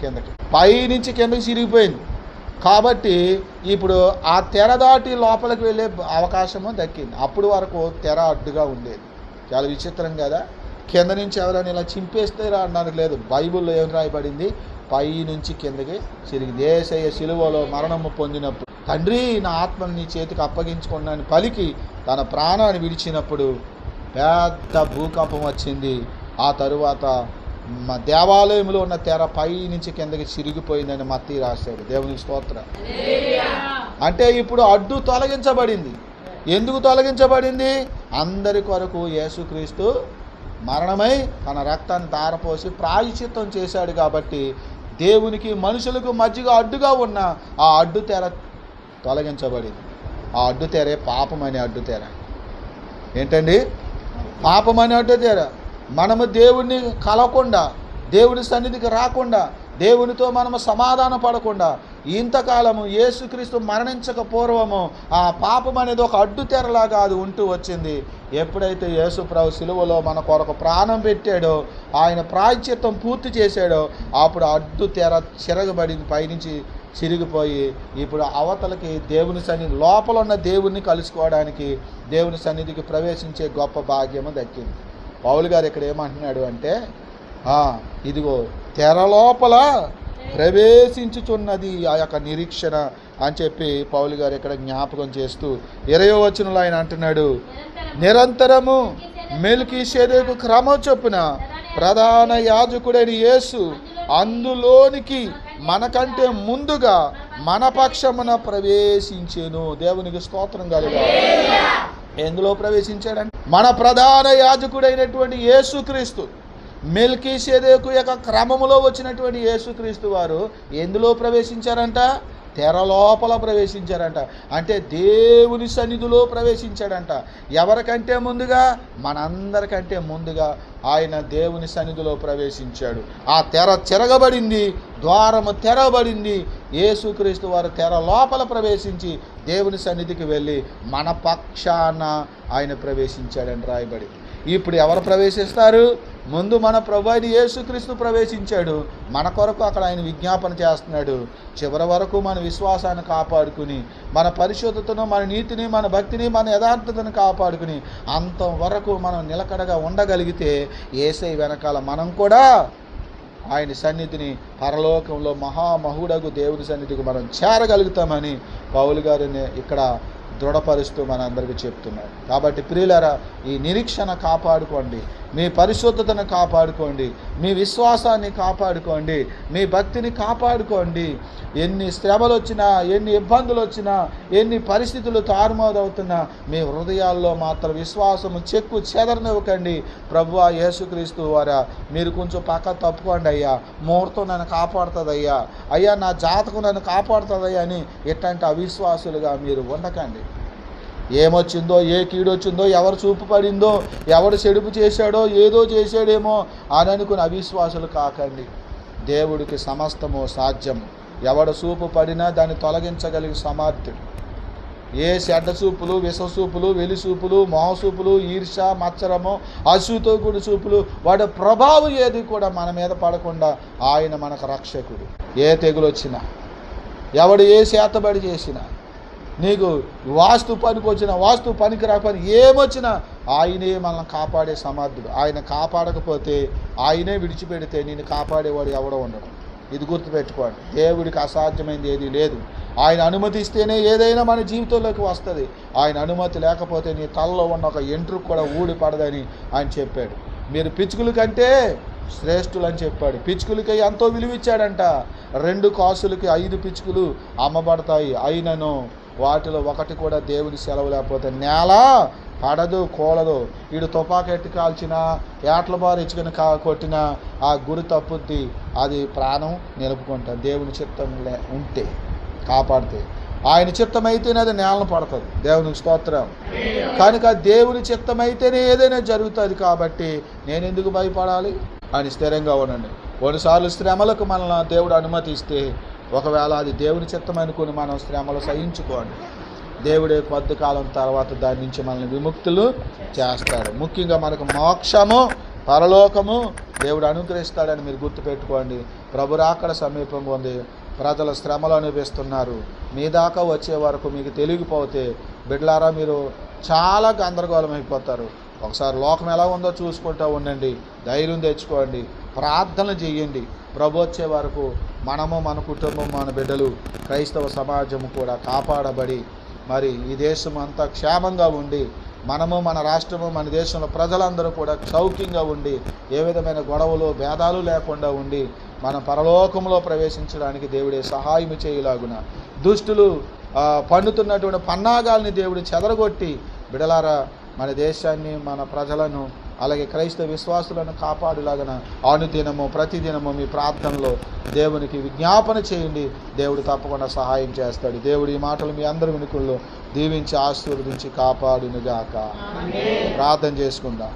పైనుంచి కిందకి చిరిగిపోయింది. కాబట్టి ఇప్పుడు ఆ తెర దాటి లోపలికి వెళ్ళే అవకాశము దక్కింది. అప్పుడు వరకు తెర అడ్డుగా ఉండేది. చాలా విచిత్రం కదా. కింద నుంచి ఎవరైనా ఇలా చింపేస్తే అనడానికి లేదు. బైబిల్లో ఏం రాయబడింది? పై నుంచి కిందకి చిరిగింది. యేసయ్య సిలువలో మరణము పొందినప్పుడు, తండ్రి నా ఆత్మని నీ చేతికి అప్పగించుకున్నాను పలికి తన ప్రాణాన్ని విడిచినప్పుడు పెద్ద భూకంపం వచ్చింది. ఆ తరువాత దేవాలయంలో ఉన్న తెర పై నుంచి కిందకి చిరిగిపోయిందని మత్తయి రాశాడు. దేవునికి స్తోత్రం. అంటే ఇప్పుడు అడ్డు తొలగించబడింది. ఎందుకు తొలగించబడింది? అందరి కొరకు యేసుక్రీస్తు మరణమై తన రక్తాన్ని ధారపోసి ప్రాయశ్చిత్తం చేశాడు. కాబట్టి దేవునికి మనుషులకు మధ్యగా అడ్డుగా ఉన్న ఆ అడ్డు తెర తొలగించబడింది. ఆ అడ్డు తెరే పాపమనే అడ్డు తెర. ఏంటండి? పాపమనే అడ్డు తెర. మనము దేవుణ్ణి కలవకుండా, దేవుని సన్నిధికి రాకుండా, దేవునితో మనము సమాధాన పడకుండా ఇంతకాలము యేసుక్రీస్తు మరణించక పూర్వము ఆ పాపం అనేది ఒక అడ్డు తెరలాగా అది ఉంటూ వచ్చింది. ఎప్పుడైతే యేసుప్రభు సిలువలో మన కొరకు ప్రాణం పెట్టాడో, ఆయన ప్రాయశ్చిత్తం పూర్తి చేశాడో, అప్పుడు అడ్డు తెర చిరగబడింది, పైనుంచి చిరిగిపోయి ఇప్పుడు అవతలకి దేవుని సన్నిధి, లోపల ఉన్న దేవుణ్ణి కలుసుకోవడానికి, దేవుని సన్నిధికి ప్రవేశించే గొప్ప భాగ్యము దక్కింది. పౌలు గారు ఇక్కడ ఏమంటున్నాడు అంటే, ఇదిగో తెర లోపల ప్రవేశించుచున్నది ఆ యొక్క నిరీక్షణ అని చెప్పి పౌలు గారు ఇక్కడ జ్ఞాపకం చేస్తూ 20వ వచనంలో ఆయన అంటున్నాడు, నిరంతరము మెల్కీషెదెకు క్రమం చొప్పున ప్రధాన యాజకుడైన యేసు అందులోనికి మనకంటే ముందుగా మన పక్షమున ప్రవేశించెను. దేవునికి స్తోత్రం కలుగాలి. ఎందులో ప్రవేశించాడంటే మన ప్రధాన యాజకుడైనటువంటి యేసుక్రీస్తు, మెల్కీసెదెకు యొక్క క్రమములో వచ్చినటువంటి యేసుక్రీస్తు వారు ఎందులో ప్రవేశించారంట? తెర లోపల ప్రవేశించారంట. అంటే దేవుని సన్నిధిలో ప్రవేశించాడంట. ఎవరికంటే ముందుగా? మనందరికంటే ముందుగా ఆయన దేవుని సన్నిధిలో ప్రవేశించాడు. ఆ తెర చెరగబడింది, ద్వారము తెరవబడింది. యేసుక్రీస్తు వారు తెర లోపల ప్రవేశించి దేవుని సన్నిధికి వెళ్ళి మన పక్షాన ఆయన ప్రవేశించాడని రాయబడింది. ఇప్పుడు ఎవరు ప్రవేశిస్తారు? ముందు మన ప్రభు అయిన యేసుక్రీస్తు ప్రవేశించాడు. మన కొరకు అక్కడ ఆయన విజ్ఞాపన చేస్తున్నాడు. చివరి వరకు మన విశ్వాసాన్ని కాపాడుకుని, మన పరిశుద్ధతను, మన నీతిని, మన భక్తిని, మన యథార్థతను కాపాడుకుని అంతవరకు మనం నిలకడగా ఉండగలిగితే యేసయ్య వెనకాల మనం కూడా ఆయన సన్నిధిని, పరలోకంలో మహామహుడగు దేవుని సన్నిధికి మనం చేరగలుగుతామని పౌలు గారిని ఇక్కడ దృఢపరుస్తూ మనందరికీ చెప్తున్నారు. కాబట్టి ప్రియులారా, ఈ నిరీక్షణ కాపాడుకోండి, మీ పరిశుద్ధతను కాపాడుకోండి, మీ విశ్వాసాన్ని కాపాడుకోండి, మీ భక్తిని కాపాడుకోండి. ఎన్ని శ్రమలు వచ్చినా, ఎన్ని ఇబ్బందులు వచ్చినా, ఎన్ని పరిస్థితులు తారుమారవుతున్నా మీ హృదయాల్లో మాత్రం విశ్వాసము చెక్కు చెదరనివ్వకండి. ప్రభువా యేసుక్రీస్తు వారా, మీరు కొంచెం పక్క తప్పుకోండి అయ్యా, ముహూర్తం నన్ను కాపాడుతుందయ్యా, అయ్యా నా జాతకం నన్ను కాపాడుతుందయ్యా అని ఇట్లాంటి అవిశ్వాసులుగా మీరు ఉండకండి. ఏమొచ్చిందో, ఏ కీడొచ్చిందో, ఎవరు చూపు పడిందో, ఎవడు చెడుపు చేశాడో, ఏదో చేశాడేమో అని అనుకుని అవిశ్వాసులు కాకండి. దేవుడికి సమస్తము సాధ్యము. ఎవడు చూపు పడినా దాన్ని తొలగించగలిగే సమర్థుడు. ఏ చెడ్డ చూపులు, విషసూపులు, వెలిసూపులు, మోహసూపులు, ఈర్ష, మత్సరము, అసూతో కూడి చూపులు, వాడి ప్రభావం ఏది కూడా మన మీద పడకుండా ఆయన మనకు రక్షకుడు. ఏ తెగులు వచ్చినా, ఎవడు ఏ చేతబడి చేసినా, నీకు వాస్తు పనికి వచ్చిన, వాస్తు పనికి రాకపోయినా, ఏమొచ్చినా ఆయనే మనల్ని కాపాడే సమర్థుడు. ఆయన కాపాడకపోతే, ఆయనే విడిచిపెడితే నిన్ను కాపాడేవాడు ఎవడో ఉండడు. ఇది గుర్తుపెట్టుకోండి. దేవుడికి అసాధ్యమైనది ఏదీ లేదు. ఆయన అనుమతిస్తేనే ఏదైనా మన జీవితంలోకి వస్తుంది. ఆయన అనుమతి లేకపోతే నీ తలలో ఉన్న ఒక ఎంట్రుకు కూడా ఊడి పడదని ఆయన చెప్పాడు. మీరు పిచ్చుకల కంటే శ్రేష్ఠులు అని చెప్పాడు. పిచ్చుకలకి ఎంతో విలువిచ్చాడంట. 2 కాసులకి 5 పిచ్చుకలు అమ్మబడతాయి. అయినను వాటిలో ఒకటి కూడా దేవుని సెలవు లేకపోతే నేల పడదు, కూలదు. వీడు తుపాకెట్టి కాల్చినా, ఏట్ల బారు ఇచ్చుకొని కొట్టినా ఆ గురి తప్పుద్ది, అది ప్రాణం నిలుపుకుంటా. దేవుని చిత్తం ఉంటే కాపాడితే, ఆయన చిత్తమైతేనే అది నేలను పడుతుంది. దేవునికి స్తోత్రం. కనుక దేవుని చిత్తమైతేనే ఏదైనా జరుగుతుంది. కాబట్టి నేను ఎందుకు భయపడాలి అని స్థిరంగా ఉండండి. కొన్నిసార్లు శ్రమలకు మనల్ని దేవుడు అనుమతిస్తే, ఒకవేళ అది దేవుని చిత్తం అనుకుని మనం శ్రమలు సహించుకోండి. దేవుడే కొద్ది కాలం తర్వాత దాని నుంచి మనల్ని విముక్తులు చేస్తాడు. ముఖ్యంగా మనకు మోక్షము, పరలోకము దేవుడు అనుగ్రహిస్తాడని మీరు గుర్తుపెట్టుకోండి. ప్రభు రాకడ సమీపంగా ఉంది. ప్రజలు శ్రమలు అనుభవిస్తున్నారు. మీ దాకా వచ్చే వరకు మీకు తెలియకపోతే బిడ్డలారా, మీరు చాలా గందరగోళం అయిపోతారు. ఒకసారి లోకం ఎలా ఉందో చూసుకుంటూ ఉండండి. ధైర్యం తెచ్చుకోండి, ప్రార్థన చేయండి. ప్రభు వచ్చే వరకు మనము, మన కుటుంబం, మన బిడ్డలు, క్రైస్తవ సమాజము కూడా కాపాడబడి మరి ఈ దేశం అంతా క్షేమంగా ఉండి, మనము, మన రాష్ట్రము, మన దేశంలో ప్రజలందరూ కూడా సౌఖ్యంగా ఉండి, ఏ విధమైన గొడవలు, భేదాలు లేకుండా ఉండి మన పరలోకంలో ప్రవేశించడానికి దేవుడే సహాయం చేయలాగున దుష్టులు పన్నుతున్నటువంటి పన్నాగాల్ని దేవుడు చెదరగొట్టి, బిడలారా మన దేశాన్ని, మన ప్రజలను, అలాగే క్రైస్తవ విశ్వాసులను కాపాడులాగన అనుదినము, ప్రతిదినము మీ ప్రార్థనలో దేవునికి విజ్ఞాపన చేయండి. దేవుడు తప్పకుండా సహాయం చేస్తాడు. దేవుడు ఈ మాటలు మీ అందరి వెనుకల్లో దీవించి ఆశీర్వదించి కాపాడునుగాక. ప్రార్థన చేసుకుందాం.